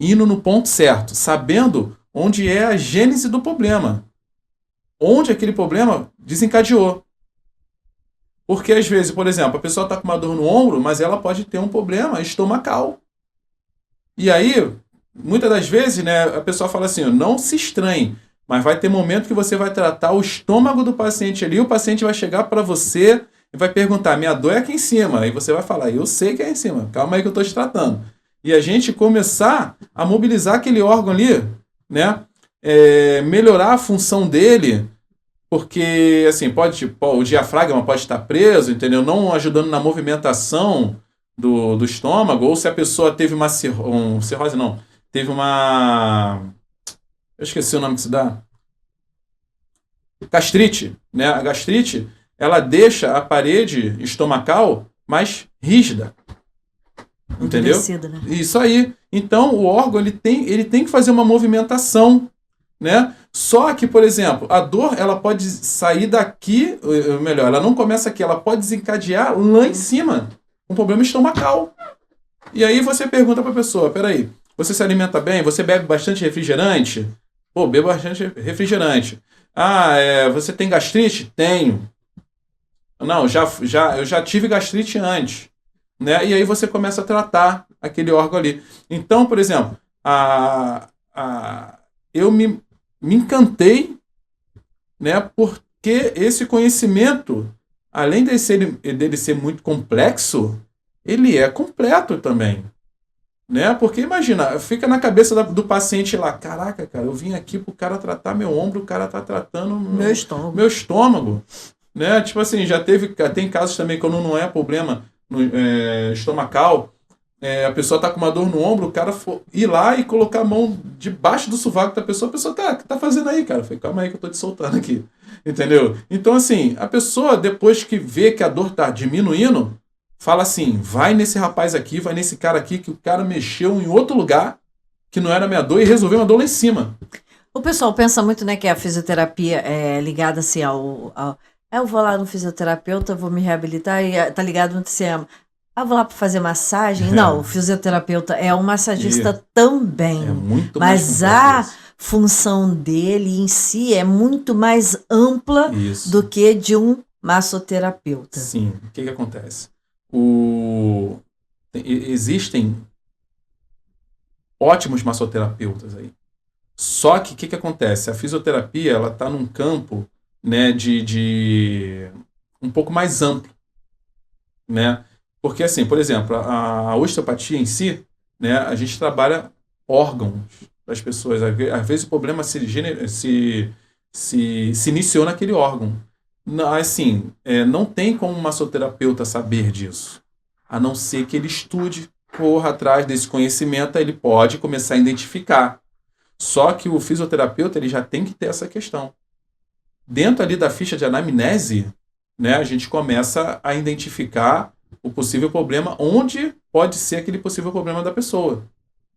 Indo no ponto certo, sabendo onde é a gênese do problema. Onde aquele problema desencadeou. Porque às vezes, por exemplo, a pessoa está com uma dor no ombro, mas ela pode ter um problema estomacal. E aí, muitas das vezes, né, a pessoa fala assim, não se estranhe, mas vai ter momento que você vai tratar o estômago do paciente ali, o paciente vai chegar para você e vai perguntar, minha dor é aqui em cima. Aí você vai falar, eu sei que é em cima, calma aí que eu estou te tratando. E a gente começar a mobilizar aquele órgão ali, né? Melhorar a função dele, porque assim, o diafragma pode estar preso, entendeu? Não ajudando na movimentação do estômago, ou se a pessoa teve uma cirrose, não, teve uma... Eu esqueci o nome que se dá. Gastrite, né? A gastrite, ela deixa a parede estomacal mais rígida. Entendeu? Né? Isso aí. Então, o órgão ele tem que fazer uma movimentação, né? Só que, por exemplo, a dor ela pode sair daqui, melhor, ela não começa aqui, ela pode desencadear lá em cima, um problema estomacal. E aí você pergunta para a pessoa, peraí, você se alimenta bem? Você bebe bastante refrigerante? Pô, bebo bastante refrigerante. Você tem gastrite? Tenho. Não, eu já tive gastrite antes. Né? E aí você começa a tratar aquele órgão ali. Então, por exemplo, eu me encantei, né, porque esse conhecimento, além dele ser muito complexo, ele é completo também. Né? Porque imagina, fica na cabeça do paciente lá, caraca, cara, eu vim aqui pro cara tratar meu ombro, o cara tá tratando meu estômago. Né? Tipo assim, tem casos também quando não é problema estomacal, a pessoa está com uma dor no ombro, o cara ir lá e colocar a mão debaixo do sovaco da pessoa, a pessoa o que tá fazendo aí, cara? Eu falei, calma aí que eu tô te soltando aqui. Entendeu? Então, assim, a pessoa, depois que vê que a dor tá diminuindo, fala assim, vai nesse rapaz aqui, vai nesse cara aqui, que o cara mexeu em outro lugar, que não era minha dor, e resolveu uma dor lá em cima. O pessoal pensa muito, né, que a fisioterapia é ligada, assim, eu vou lá no fisioterapeuta, vou me reabilitar e tá ligado no TCM. Vou lá para fazer massagem. Não, o fisioterapeuta é um massagista também. É muito mais a função dele em si é muito mais ampla do que de um massoterapeuta. Sim. O que acontece? Existem ótimos massoterapeutas aí. Só que o que acontece? A fisioterapia ela está num campo, né, de um pouco mais amplo, né? Porque assim, por exemplo, a osteopatia em si, né, a gente trabalha órgãos, das pessoas. Às vezes o problema se iniciou naquele órgão. Assim, não tem como um massoterapeuta saber disso, a não ser que ele estude, corra atrás desse conhecimento, aí ele pode começar a identificar. Só que o fisioterapeuta ele já tem que ter essa questão. Dentro ali da ficha de anamnese, né, a gente começa a identificar o possível problema, onde pode ser aquele possível problema da pessoa.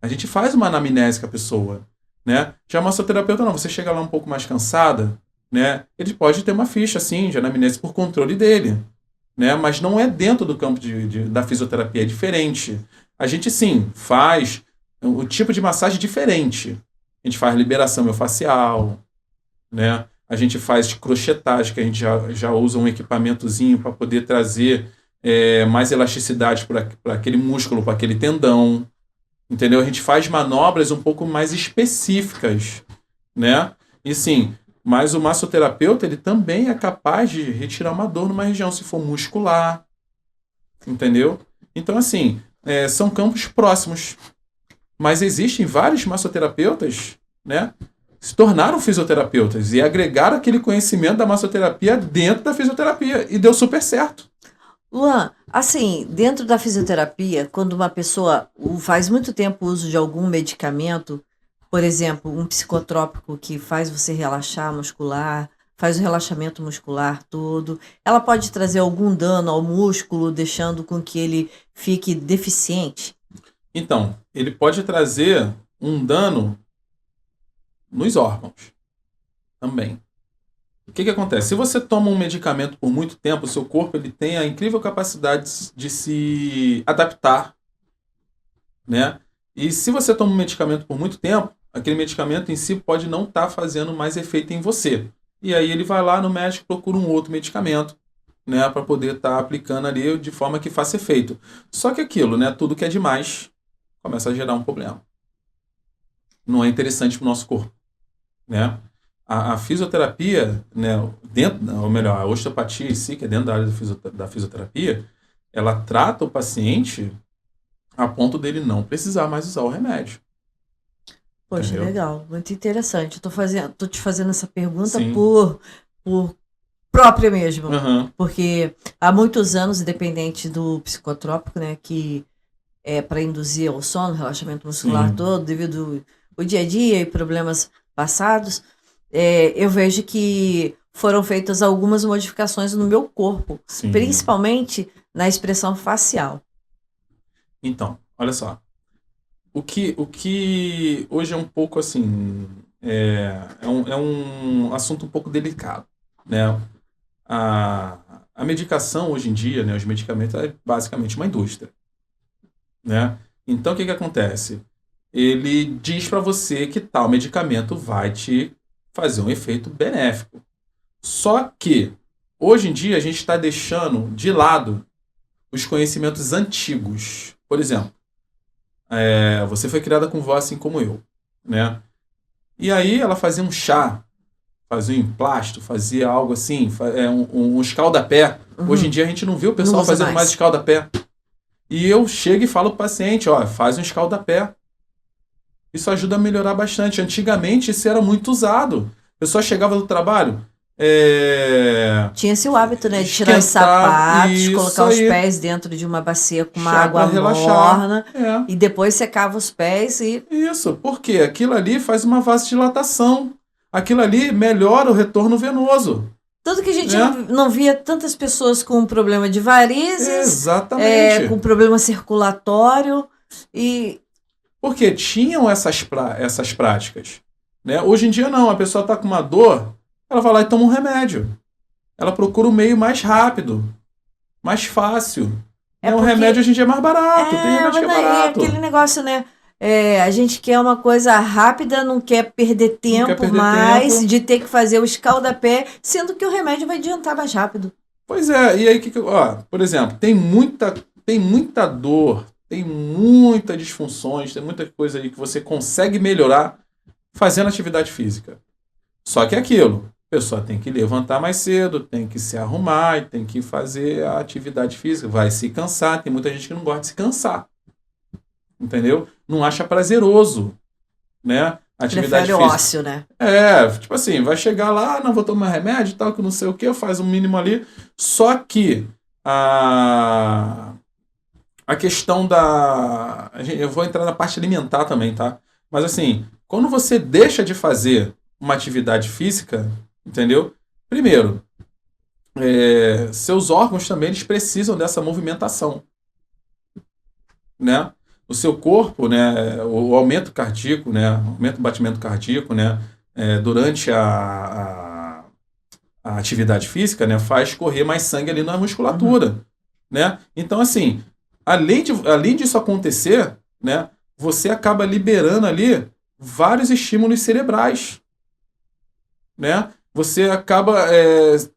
A gente faz uma anamnese com a pessoa, né? Já o massoterapeuta não, você chega lá um pouco mais cansada, né? Ele pode ter uma ficha, assim, de anamnese por controle dele, né? Mas não é dentro do campo da fisioterapia, é diferente. A gente, sim, faz o tipo de massagem diferente. A gente faz liberação miofascial, né? A gente faz crochetagem, que a gente já usa um equipamentozinho para poder trazer mais elasticidade para aquele músculo, para aquele tendão. Entendeu? A gente faz manobras um pouco mais específicas, né? E sim, mas o massoterapeuta ele também é capaz de retirar uma dor numa região, se for muscular, entendeu? Então, assim, são campos próximos. Mas existem vários massoterapeutas, né? Que se tornaram fisioterapeutas e agregaram aquele conhecimento da massoterapia dentro da fisioterapia. E deu super certo. Luan, assim, dentro da fisioterapia, quando uma pessoa faz muito tempo uso de algum medicamento, por exemplo, um psicotrópico que faz você relaxar muscular, faz o relaxamento muscular todo, ela pode trazer algum dano ao músculo, deixando com que ele fique deficiente? Então, ele pode trazer um dano nos órgãos também. O que acontece? Se você toma um medicamento por muito tempo, o seu corpo ele tem a incrível capacidade de se adaptar, né? E se você toma um medicamento por muito tempo, aquele medicamento em si pode não estar fazendo mais efeito em você. E aí ele vai lá no médico e procura um outro medicamento, né, para poder estar aplicando ali de forma que faça efeito. Só que aquilo, né, tudo que é demais começa a gerar um problema. Não é interessante para o nosso corpo, né? A fisioterapia, né, ou melhor, a osteopatia em si, que é dentro da área da fisioterapia, ela trata o paciente a ponto dele não precisar mais usar o remédio. Poxa, Entendeu? legal, muito interessante. Tô te fazendo essa pergunta Sim. por própria mesmo, Uhum. porque há muitos anos, independente do psicotrópico, né, que é para induzir o sono, relaxamento muscular Sim. todo, devido ao dia a dia e problemas passados, eu vejo que foram feitas algumas modificações no meu corpo, Sim. principalmente na expressão facial. Então, olha só. O que hoje é um pouco assim, é um assunto um pouco delicado, né? A medicação hoje em dia, né, os medicamentos é basicamente uma indústria, né? Então o que acontece? Ele diz para você que tal medicamento vai te fazer um efeito benéfico. Só que hoje em dia a gente está deixando de lado os conhecimentos antigos. Por exemplo, você foi criada com vó assim como eu, né? E aí ela fazia um chá, fazia um emplasto, fazia algo assim, um escaldapé. Uhum. Hoje em dia a gente não vê o pessoal Não usa fazendo mais. mais escaldapé. E eu chego e falo pro paciente, ó, faz um escaldapé. Isso ajuda a melhorar bastante. Antigamente isso era muito usado. A pessoa chegava do trabalho, Tinha-se o hábito, né, de tirar os esquentar, sapatos, isso colocar os aí. pés dentro de uma bacia com uma Chá água pra relaxar. morna É. e depois secava os pés e Isso, porque aquilo ali faz uma vasodilatação. Aquilo ali melhora o retorno venoso. tudo que a gente É. não via tantas pessoas com problema de varizes, Exatamente. com problema circulatório e Porque tinham essas práticas. Né? Hoje em dia não, a pessoa está com uma dor, ela vai lá e toma um remédio. Ela procura o meio mais rápido, mais fácil. É O porque- remédio hoje em dia é mais barato, tem remédio que é mas barato. aquele negócio, né? A gente quer uma coisa rápida, não quer perder tempo perder mais tempo. de ter que fazer o escaldapé, sendo que o remédio vai adiantar mais rápido. Pois é, e aí, por exemplo, tem muita dor, tem muitas disfunções, tem muita coisa aí que você consegue melhorar fazendo atividade física. Só que é aquilo, a pessoa tem que levantar mais cedo, tem que se arrumar, e tem que fazer a atividade física, vai se cansar, tem muita gente que não gosta de se cansar. Entendeu? Não acha prazeroso. né? Atividade Prefere o física. ócio, né? Tipo assim, vai chegar lá, não vou tomar remédio e tal, que não sei o que, faz um mínimo ali. Só que a questão eu vou entrar na parte alimentar também, tá? Mas assim, quando você deixa de fazer uma atividade física, entendeu? Primeiro, seus órgãos também eles precisam dessa movimentação, né? O seu corpo, né? O aumento cardíaco, né? O aumento do batimento cardíaco, né? Durante a atividade física, né? Faz correr mais sangue ali na musculatura, né? Então, assim, além disso acontecer, né? Você acaba liberando ali vários estímulos cerebrais, né? Você acaba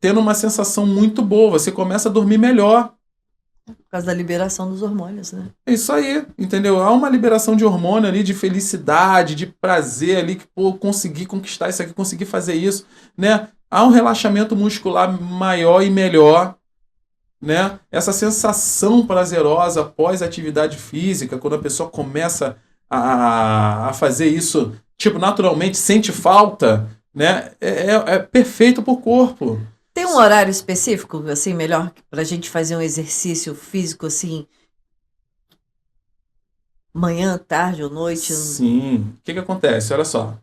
tendo uma sensação muito boa, você começa a dormir melhor. Por causa da liberação dos hormônios, né? É isso aí, entendeu? Há uma liberação de hormônio ali, de felicidade, de prazer ali, que, pô, consegui conquistar isso aqui, consegui fazer isso, né? Há um relaxamento muscular maior e melhor, né? Essa sensação prazerosa após a atividade física, quando a pessoa começa a fazer isso, tipo, naturalmente, sente falta, né? É perfeito pro corpo. Tem um horário específico, assim, melhor pra gente fazer um exercício físico, assim, manhã, tarde ou noite? Sim. O que acontece? Olha só.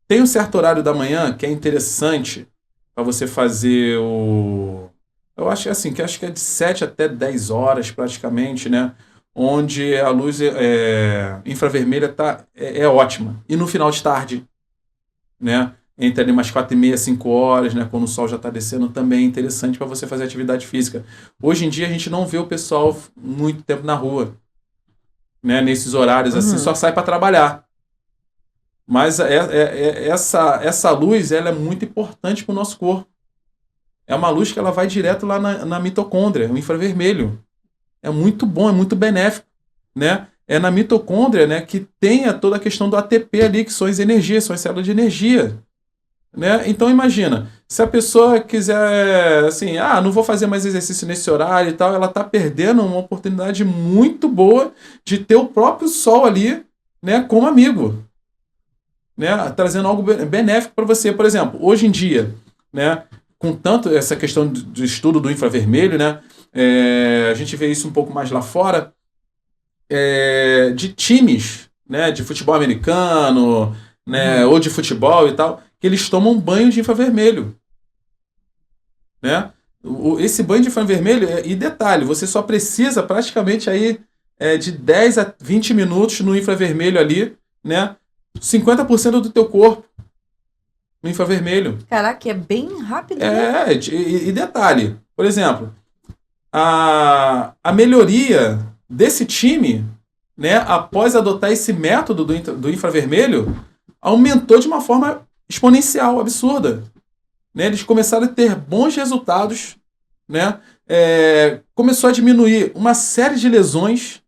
Tem um certo horário da manhã que é interessante para você fazer o. Eu acho assim, que acho que é de 7 até 10 horas praticamente, né? Onde a luz infravermelha é ótima. E no final de tarde, né? Entre ali umas 4h30, 5 horas, né? Quando o sol já está descendo, também é interessante para você fazer atividade física. Hoje em dia a gente não vê o pessoal muito tempo na rua, né? Nesses horários assim, só sai para trabalhar. Mas essa luz ela é muito importante para o nosso corpo. É uma luz que ela vai direto lá na mitocôndria, o infravermelho. É muito bom, é muito benéfico, né? É na mitocôndria, né, que tem toda a questão do ATP ali, que são as energias, são as células de energia. Né? Então imagina, se a pessoa quiser assim, não vou fazer mais exercício nesse horário e tal, ela está perdendo uma oportunidade muito boa de ter o próprio sol ali, né, como amigo. Né, trazendo algo benéfico para você. Por exemplo, hoje em dia, né, com tanto essa questão do estudo do infravermelho, né, a gente vê isso um pouco mais lá fora, de times, né, de futebol americano, né, ou de futebol e tal, que eles tomam banho de infravermelho. Né? Esse banho de infravermelho, e detalhe, você só precisa praticamente aí, de 10 a 20 minutos no infravermelho ali, né? 50% do teu corpo no infravermelho. Caraca, é bem rápido, né? E detalhe, por exemplo, a melhoria desse time, né, após adotar esse método do infravermelho, aumentou de uma forma exponencial, absurda. Né? Eles começaram a ter bons resultados, né? Começou a diminuir uma série de lesões,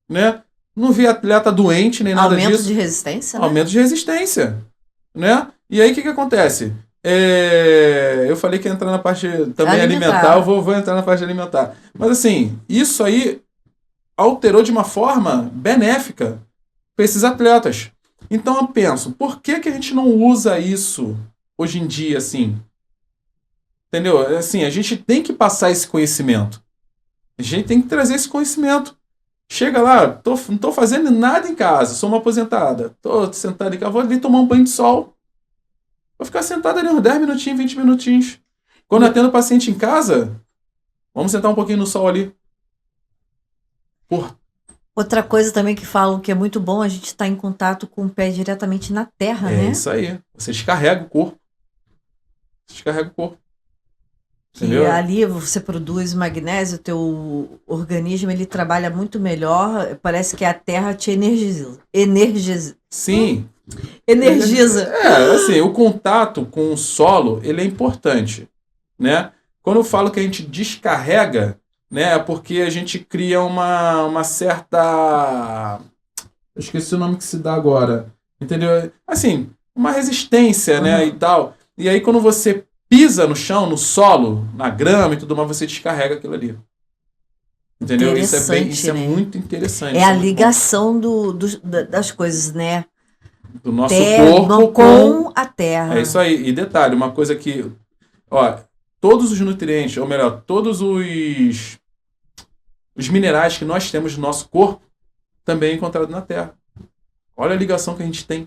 né? Não vi atleta doente nem nada disso. Aumento de resistência, né? Aumento de resistência, né? E aí o que acontece? Eu falei que ia entrar na parte também alimentar, eu vou entrar na parte alimentar. Mas assim, isso aí alterou de uma forma benéfica para esses atletas. Então eu penso, por que a gente não usa isso hoje em dia, assim? Entendeu? Assim, a gente tem que passar esse conhecimento. A gente tem que trazer esse conhecimento. Chega lá, não tô fazendo nada em casa, sou uma aposentada. Tô sentado em casa, vou ali tomar um banho de sol. Vou ficar sentado ali uns 10 minutinhos, 20 minutinhos. Quando eu atendo paciente em casa, vamos sentar um pouquinho no sol ali. Outra coisa também que falam que é muito bom, a gente estar em contato com o pé diretamente na terra, né? É isso aí. Você descarrega o corpo. Entendeu? E ali você produz magnésio, o teu organismo ele trabalha muito melhor, parece que a terra te energiza. Sim. Energiza. Assim, o contato com o solo, ele é importante, né? Quando eu falo que a gente descarrega, né, é porque a gente cria uma certa... Eu esqueci o nome que se dá agora. Entendeu? Assim, uma resistência, né, e tal. E aí quando você pisa no chão, no solo, na grama e tudo mais, você descarrega aquilo ali. Entendeu? Isso é né? muito interessante. É a ligação das coisas, né? Do nosso terra, corpo com a terra. É isso aí. E detalhe, uma coisa que... Ó, todos os nutrientes, ou melhor, todos os minerais que nós temos no nosso corpo também é encontrado na terra. Olha a ligação que a gente tem.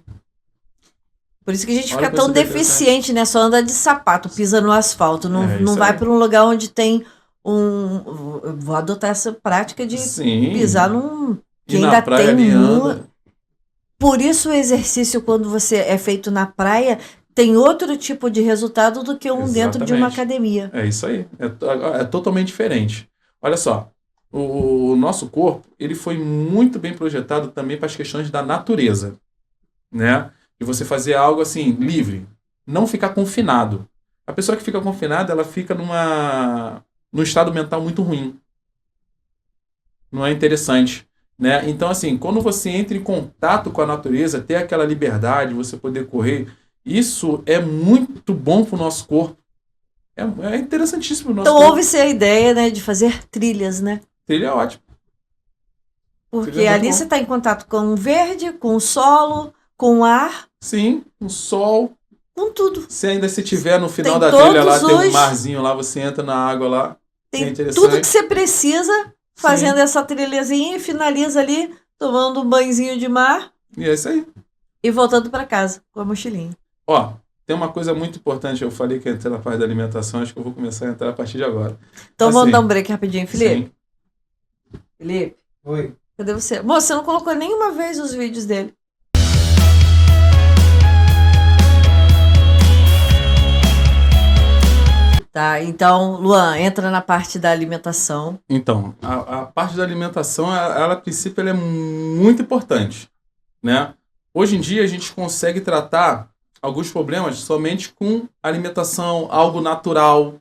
Por isso que a gente fica tão deficiente, né? Só anda de sapato, pisa no asfalto. Não vai para um lugar onde tem vou adotar essa prática de pisar num... Que ainda tem Por isso o exercício, quando você é feito na praia, tem outro tipo de resultado do que dentro de uma academia. É isso aí. É totalmente diferente. Olha só, o nosso corpo, ele foi muito bem projetado também para as questões da natureza, né? De você fazer algo assim, livre. Não ficar confinado. A pessoa que fica confinada, ela fica num estado mental muito ruim. Não é interessante, né? Então, assim, quando você entra em contato com a natureza, ter aquela liberdade, você poder correr, isso é muito bom para o nosso corpo. É interessantíssimo o nosso corpo. Então, houve-se a ideia, né, de fazer trilhas, né? Trilha é ótimo. Porque ali você está em contato com o verde, com o solo, com o ar. Sim, com o sol. Com tudo. Se tiver no final da trilha lá, tem um marzinho lá, você entra na água lá. Tem tudo que você precisa fazendo essa trilhazinha e finaliza ali, tomando um banhozinho de mar. E é isso aí. E voltando para casa com a mochilinha. Ó, tem uma coisa muito importante. Eu falei que ia entrar na parte da alimentação, acho que eu vou começar a entrar a partir de agora. Então vamos dar um break rapidinho, Felipe. Sim. Felipe? Oi. Cadê você? Moça, você não colocou nenhuma vez os vídeos dele. Tá, então, Luan, entra na parte da alimentação. Então, a parte da alimentação, ela a princípio, ela é muito importante, né? Hoje em dia, a gente consegue tratar alguns problemas somente com alimentação, algo natural,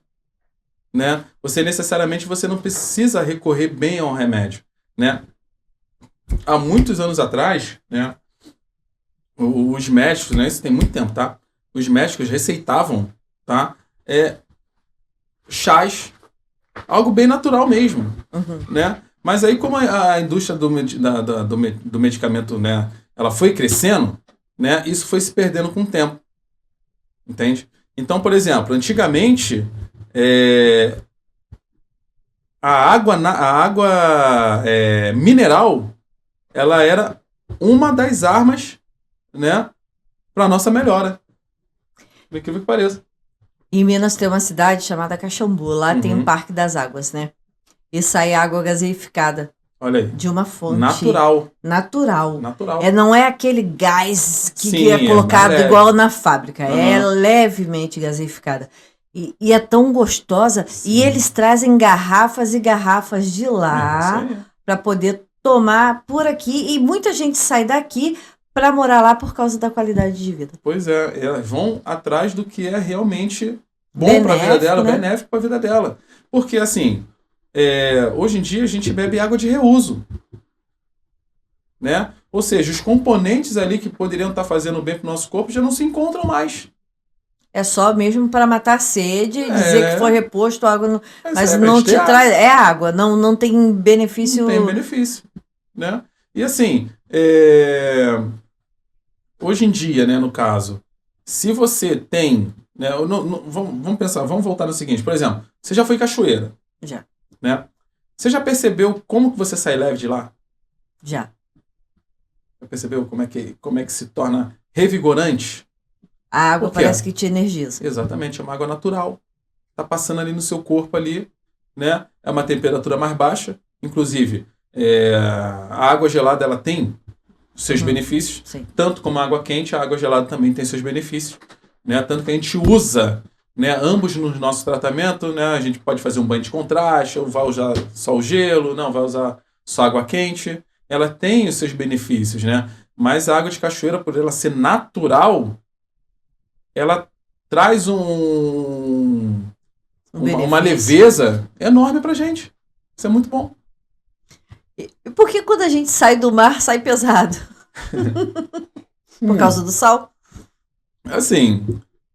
né? Necessariamente, você não precisa recorrer bem ao remédio, né? Há muitos anos atrás, né? Os médicos, né? Isso tem muito tempo, tá? Os médicos receitavam, tá? Chás, algo bem natural mesmo, né? Mas aí, como a indústria do medicamento, né, ela foi crescendo, né, isso foi se perdendo com o tempo, entende? Então, por exemplo, antigamente, a água mineral, ela era uma das armas, né, para a nossa melhora. Por incrível que pareça. Em Minas tem uma cidade chamada Caxambu. Lá tem um Parque das Águas, né? E sai água gaseificada. Olha aí. De uma fonte. Natural. Não é aquele gás que é colocado igual na fábrica. É levemente gaseificada. E é tão gostosa. Sim. E eles trazem garrafas e garrafas de lá para poder tomar por aqui. E muita gente sai daqui para morar lá por causa da qualidade de vida. Pois é, elas vão atrás do que é realmente bom para a vida dela, né? Benéfico para a vida dela. Porque, assim, hoje em dia a gente bebe água de reuso, né? Ou seja, os componentes ali que poderiam estar fazendo bem para o nosso corpo já não se encontram mais. É só mesmo para matar a sede, dizer que foi reposto água, mas não te traz... É água, não tem benefício... Não tem benefício, né? E assim... Hoje em dia, né, no caso, se você tem, né, vamos pensar, vamos voltar no seguinte, por exemplo, você já foi em cachoeira? Já. Né? Você já percebeu como que você sai leve de lá? Já. Já percebeu como é que se torna revigorante? A água parece que te energiza. Exatamente, é uma água natural. Está passando ali no seu corpo ali, né? É uma temperatura mais baixa, inclusive a água gelada ela tem seus benefícios, sim. Tanto como a água quente, a água gelada também tem seus benefícios, né? Tanto que a gente usa, né, ambos no nosso tratamento, né? A gente pode fazer um banho de contraste, ou vai usar só o gelo, não, vai usar só água quente. Ela tem os seus benefícios, né? Mas a água de cachoeira, por ela ser natural, ela traz uma leveza enorme pra gente. Isso é muito bom. Por que quando a gente sai do mar, sai pesado? Por causa do sal? Assim,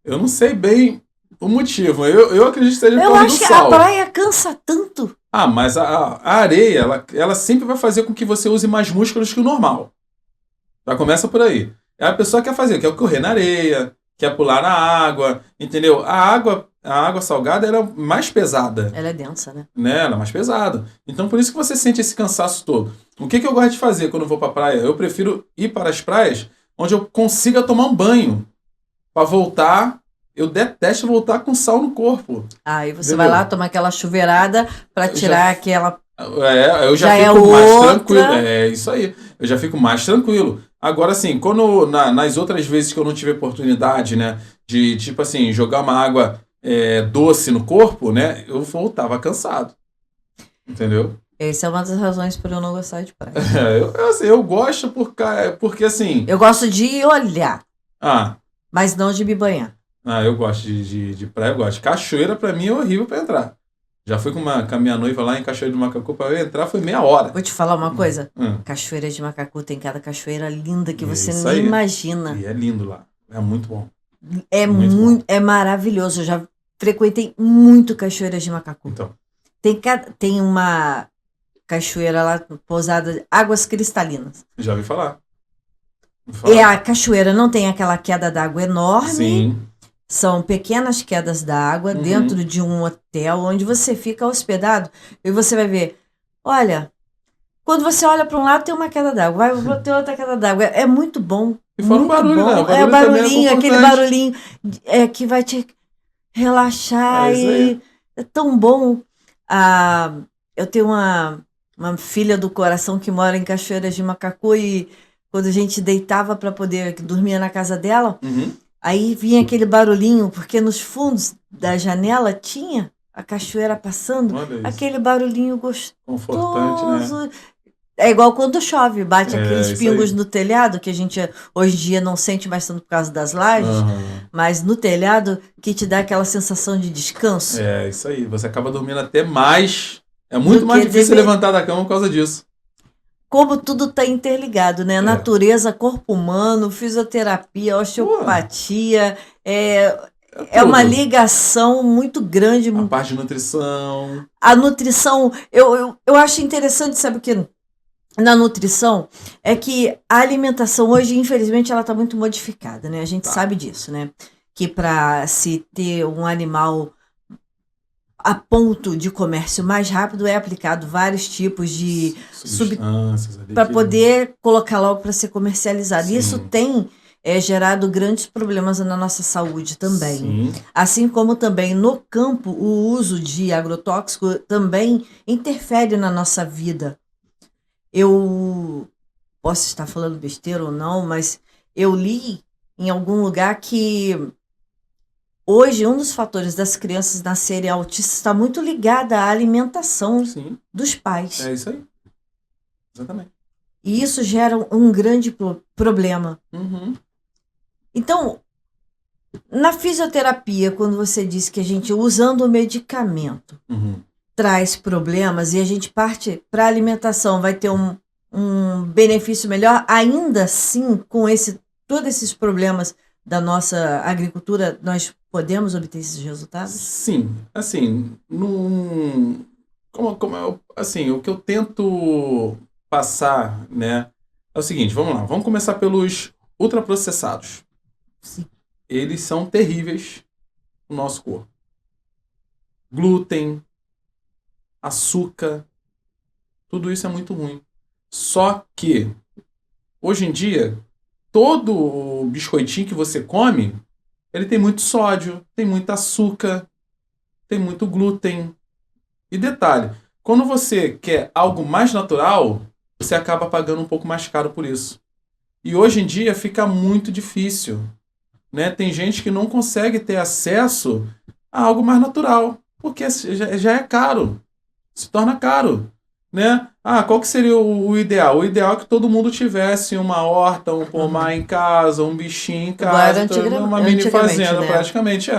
eu não sei bem o motivo. Eu acredito que seja por Eu causa acho do que a sal. praia cansa tanto. Ah, mas a areia, ela sempre vai fazer com que você use mais músculos que o normal. Já começa por aí. A pessoa quer fazer, quer correr na areia, quer pular na água, entendeu? A água salgada ela é mais pesada, Ela é densa, né? né? Ela é mais pesada. Então por isso que você sente esse cansaço todo. O que eu gosto de fazer quando eu vou pra praia? Eu prefiro ir para as praias onde eu consiga tomar um banho. Pra voltar, eu detesto voltar com sal no corpo. Aí você Entendeu? vai lá tomar aquela chuveirada pra tirar aquela. Eu já Já fico é mais outra. tranquilo. É isso aí. Eu já fico mais tranquilo. Agora, assim, quando nas outras vezes que eu não tive oportunidade, né, de, tipo assim, jogar uma água doce no corpo, né, eu voltava cansado. Entendeu? Essa é uma das razões por eu não gostar de praia. Eu gosto porque, assim... Eu gosto de olhar, Ah, mas não de me banhar. eu gosto de praia, eu gosto. Cachoeira, pra mim, é horrível pra entrar. Já fui com a minha noiva lá em Cachoeira de Macacu, pra eu entrar foi meia hora. Vou te falar uma coisa. Hum. Cachoeira de Macacu tem cada cachoeira linda que É você isso nem aí. imagina. E é lindo lá. É muito bom. É Muito muito, é maravilhoso. Eu já frequentei muito cachoeiras de Macacu. Então, Tem uma cachoeira lá, pousada, águas cristalinas. já ouvi falar. E a cachoeira não tem aquela queda d'água enorme. Sim. São pequenas quedas d'água Uhum. dentro de um hotel onde você fica hospedado e você vai ver, olha, quando você olha para um lado tem uma queda d'água, vai para ter outra queda d'água. É muito bom. E fora o muito barulho, bom. né? O É o barulho também é barulhinho, aquele confortante. barulhinho que vai te relaxar É isso aí. é tão bom. Eu tenho uma filha do coração que mora em Cachoeiras de Macacu e quando a gente deitava para poder dormir na casa dela, Uhum. aí vinha aquele barulhinho, porque nos fundos da janela tinha a cachoeira passando, Olha isso. aquele barulhinho gostoso. Confortante, né? É igual quando chove, bate aqueles isso pingos aí. no telhado, que a gente hoje em dia não sente mais tanto por causa das lajes, Aham. mas no telhado que te dá aquela sensação de descanso. É isso aí. Você acaba dormindo até mais. É muito Do mais que difícil deve- levantar da cama por causa disso. Como tudo está interligado, né? Natureza, corpo humano, fisioterapia, osteopatia, é uma tudo. ligação muito grande. A parte de nutrição. A nutrição, eu acho interessante, sabe o que? Na nutrição, é que a alimentação hoje, infelizmente, ela está muito modificada, né? A gente sabe disso, né? Que para se ter um animal a ponto de comércio mais rápido é aplicado vários tipos de substâncias ali para que- poder colocar logo para ser comercializado. Sim. Isso tem gerado grandes problemas na nossa saúde também. Sim. Assim como também no campo o uso de agrotóxico também interfere na nossa vida. Eu posso estar falando besteira ou não, mas eu li em algum lugar que hoje um dos fatores das crianças nascerem autistas está muito ligado à alimentação Sim. dos pais. É isso aí. Exatamente. E isso gera um grande problema. Uhum. Então, na fisioterapia, quando você diz que a gente, usando o medicamento, Uhum. traz problemas e a gente parte para a alimentação, vai ter um benefício melhor, ainda assim, com todos esses problemas da nossa agricultura, nós podemos obter esses resultados? Sim, assim, assim, o que eu tento passar, né, é o seguinte, vamos lá, vamos começar pelos ultraprocessados. Sim. Eles são terríveis no nosso corpo. Glúten, açúcar, tudo isso é muito ruim. Só que, hoje em dia, todo biscoitinho que você come, ele tem muito sódio, tem muito açúcar, tem muito glúten. E detalhe, quando você quer algo mais natural, você acaba pagando um pouco mais caro por isso. E hoje em dia fica muito difícil, né? Tem gente que não consegue ter acesso a algo mais natural, porque já é caro, se torna caro, né? Qual que seria o ideal? O ideal é que todo mundo tivesse uma horta, um pomar em casa, um bichinho em casa, uma mini fazenda, né? praticamente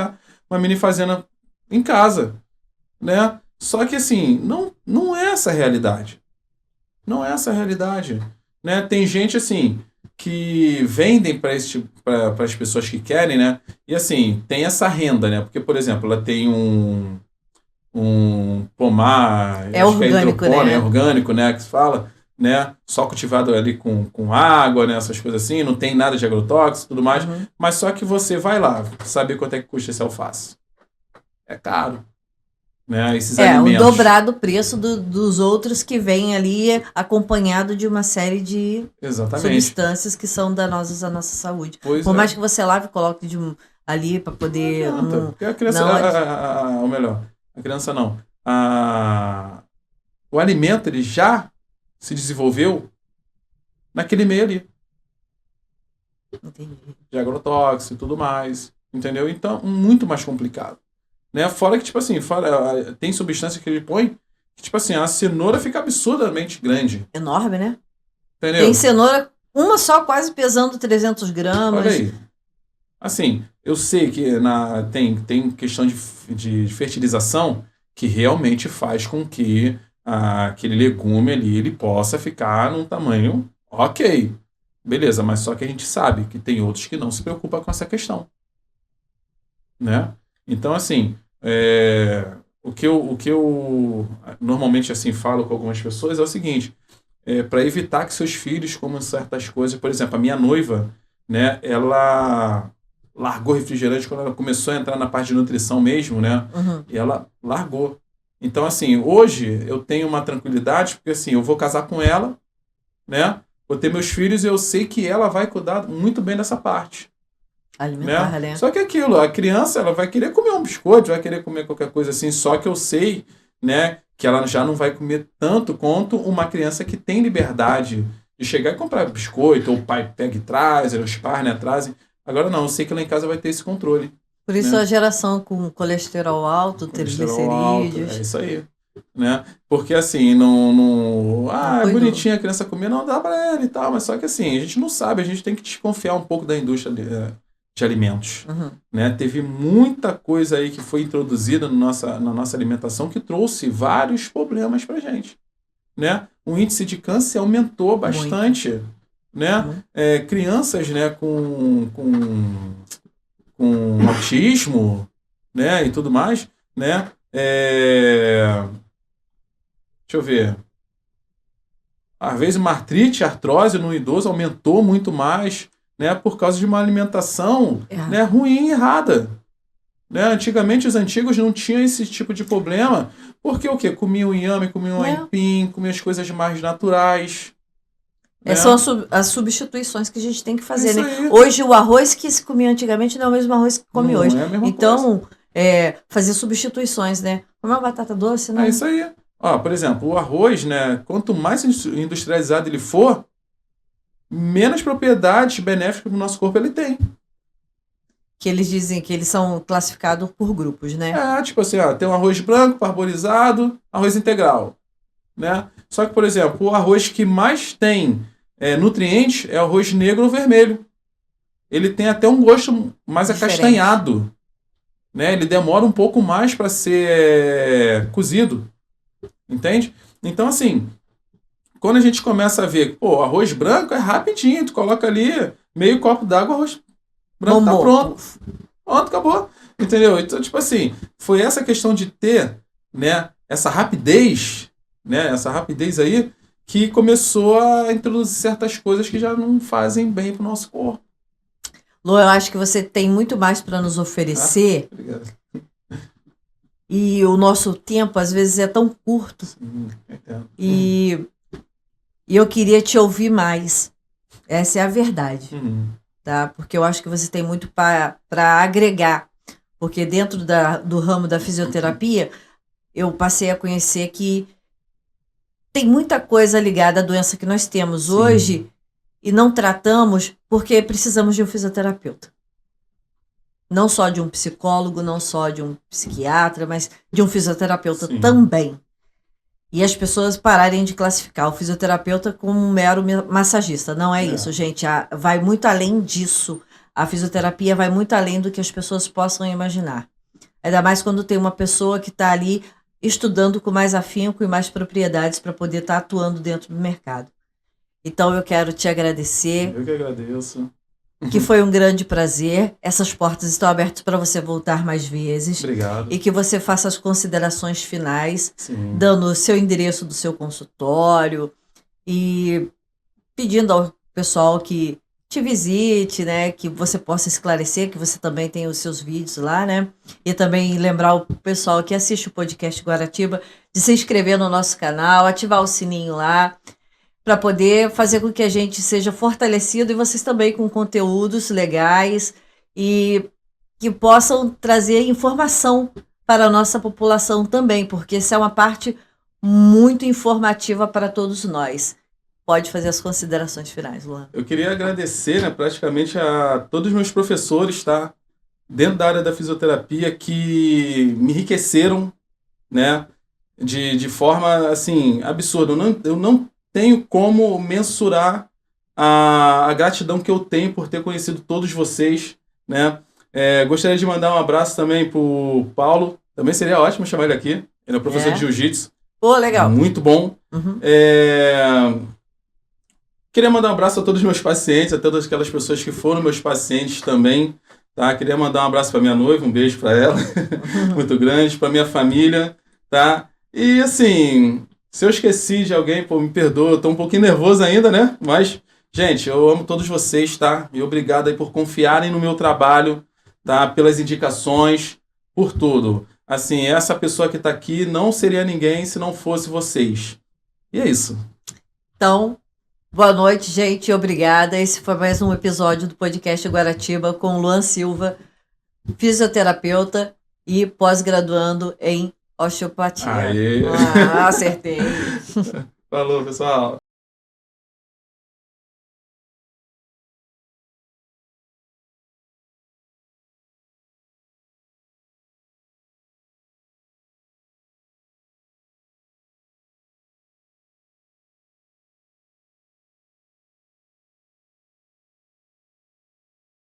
uma mini fazenda em casa, né? Só que assim, não é essa a realidade. Não é essa a realidade, né? Tem gente assim, que vendem para as pessoas que querem, né? E assim, tem essa renda, né? Porque, por exemplo, ela tem um pomar, É acho que é orgânico, hidropônico, né? é orgânico, né? Que se fala, né? Só cultivado ali com água, né? Essas coisas assim, não tem nada de agrotóxico e tudo mais. Uhum. Mas só que você vai lá, saber quanto é que custa esse alface. É caro, né? Esses O alimentos. dobrado preço dos outros que vêm ali acompanhado de uma série de Exatamente. substâncias que são danosas à nossa saúde. Pois Por é. mais que você lave e coloque ali para poder. Não adianta, porque a criança, ou melhor, a criança não. O alimento ele já se desenvolveu naquele meio ali, Entendi. de agrotóxico e tudo mais, entendeu? Então, muito mais complicado, né? Fora que, tipo assim, tem substância que ele põe que, tipo assim, a cenoura fica absurdamente grande, Enorme, né? entendeu? Tem cenoura, uma só quase pesando 300 gramas. Olha aí. Assim, eu sei que tem questão de fertilização que realmente faz com que aquele legume ali ele possa ficar num tamanho ok. Beleza, mas só que a gente sabe que tem outros que não se preocupam com essa questão, né? Então, assim, o que eu normalmente assim falo com algumas pessoas é o seguinte, para evitar que seus filhos comam certas coisas, por exemplo, a minha noiva, né, ela largou refrigerante quando ela começou a entrar na parte de nutrição mesmo, né? Uhum. E ela largou. Então, assim, hoje eu tenho uma tranquilidade, porque assim, eu vou casar com ela, né? Vou ter meus filhos e eu sei que ela vai cuidar muito bem dessa parte, Alimentar, né? Só que aquilo, a criança, ela vai querer comer um biscoito, vai querer comer qualquer coisa assim, só que eu sei, né, que ela já não vai comer tanto quanto uma criança que tem liberdade de chegar e comprar biscoito, ou o pai pega e traz, ou os pais, né, trazem. Agora não, eu sei que lá em casa vai ter esse controle. Por isso né? a geração com colesterol alto, Colesterol alto, triglicerídeos. é isso aí. Né? Porque assim, não é cuidou. bonitinha a criança comer, não dá pra ela e tal, mas só que assim, a gente não sabe, a gente tem que desconfiar um pouco da indústria de alimentos. Uhum. Né? Teve muita coisa aí que foi introduzida na nossa alimentação que trouxe vários problemas pra gente. Né? O índice de câncer aumentou bastante. Né? Uhum. Crianças, né, com autismo, né, e tudo mais, né? Deixa eu ver. Às vezes uma artrite, artrose no idoso aumentou muito mais, né, por causa de uma alimentação, né, ruim e errada. Né? Antigamente os antigos não tinham esse tipo de problema, porque o quê? Comiam inhame, comiam aipim, comiam as coisas mais naturais. Né? São as substituições que a gente tem que fazer, Isso né? aí. Hoje o arroz que se comia antigamente não é o mesmo arroz que come Não hoje. é a mesma então, fazer substituições, né? Comer uma batata doce, não. É isso aí. Ó, por exemplo, o arroz, né? Quanto mais industrializado ele for, menos propriedades benéficas para o nosso corpo ele tem. Que eles dizem que eles são classificados por grupos, né? Tipo assim, ó, tem um arroz branco, parboilizado, arroz integral. Né? Só que, por exemplo, o arroz que mais tem nutrientes é o arroz negro ou vermelho. Ele tem até um gosto mais diferente. Acastanhado. Né? Ele demora um pouco mais para ser cozido. Entende? Então, assim, quando a gente começa a ver, pô, arroz branco é rapidinho, tu coloca ali meio copo d'água, arroz branco tá pronto. Pronto, acabou. Entendeu? Então, tipo assim, foi essa questão de ter, né, essa rapidez, né, essa rapidez aí, que começou a introduzir certas coisas que já não fazem bem pro nosso corpo. Lu, eu acho que você tem muito mais para nos oferecer. Obrigado. E o nosso tempo, às vezes, é tão curto. Sim, e eu queria te ouvir mais. Essa é a verdade. Tá? Porque eu acho que você tem muito para agregar. Porque dentro do ramo da fisioterapia, eu passei a conhecer que tem muita coisa ligada à doença que nós temos Sim. hoje e não tratamos porque precisamos de um fisioterapeuta. Não só de um psicólogo, não só de um psiquiatra, mas de um fisioterapeuta Sim. também. E as pessoas pararem de classificar o fisioterapeuta como um mero massagista. Não é isso, gente. Vai muito além disso. A fisioterapia vai muito além do que as pessoas possam imaginar. Ainda mais quando tem uma pessoa que está ali estudando com mais afinco e mais propriedades para poder estar atuando dentro do mercado. Então eu quero te agradecer, Eu que agradeço. que foi um grande prazer. Essas portas estão abertas para você voltar mais vezes. Obrigado. E que você faça as considerações finais, Sim. dando o seu endereço do seu consultório e pedindo ao pessoal que te visite, né, que você possa esclarecer, que você também tem os seus vídeos lá, né, e também lembrar o pessoal que assiste o podcast Guaratiba de se inscrever no nosso canal, ativar o sininho lá, para poder fazer com que a gente seja fortalecido e vocês também com conteúdos legais e que possam trazer informação para a nossa população também, porque essa é uma parte muito informativa para todos nós. Pode fazer as considerações finais, Luan. Eu queria agradecer, né, praticamente a todos os meus professores, tá? Dentro da área da fisioterapia que me enriqueceram, né? De forma, assim, absurda. Eu não tenho como mensurar a gratidão que eu tenho por ter conhecido todos vocês, né? Gostaria de mandar um abraço também pro Paulo. Também seria ótimo chamar ele aqui. Ele é professor de jiu-jitsu. Pô, legal. Muito bom. Uhum. Queria mandar um abraço a todos os meus pacientes, a todas aquelas pessoas que foram meus pacientes também, tá? Queria mandar um abraço para minha noiva, um beijo para ela, muito grande, para minha família, tá? E assim, se eu esqueci de alguém, pô, me perdoa, eu tô um pouquinho nervoso ainda, né? Mas, gente, eu amo todos vocês, tá? E obrigado aí por confiarem no meu trabalho, tá? Pelas indicações, por tudo. Assim, essa pessoa que tá aqui não seria ninguém se não fosse vocês. E é isso. Então, boa noite, gente. Obrigada. Esse foi mais um episódio do podcast Guaratiba com Luan Silva, fisioterapeuta e pós-graduando em osteopatia. Aê. Acertei. Falou, pessoal.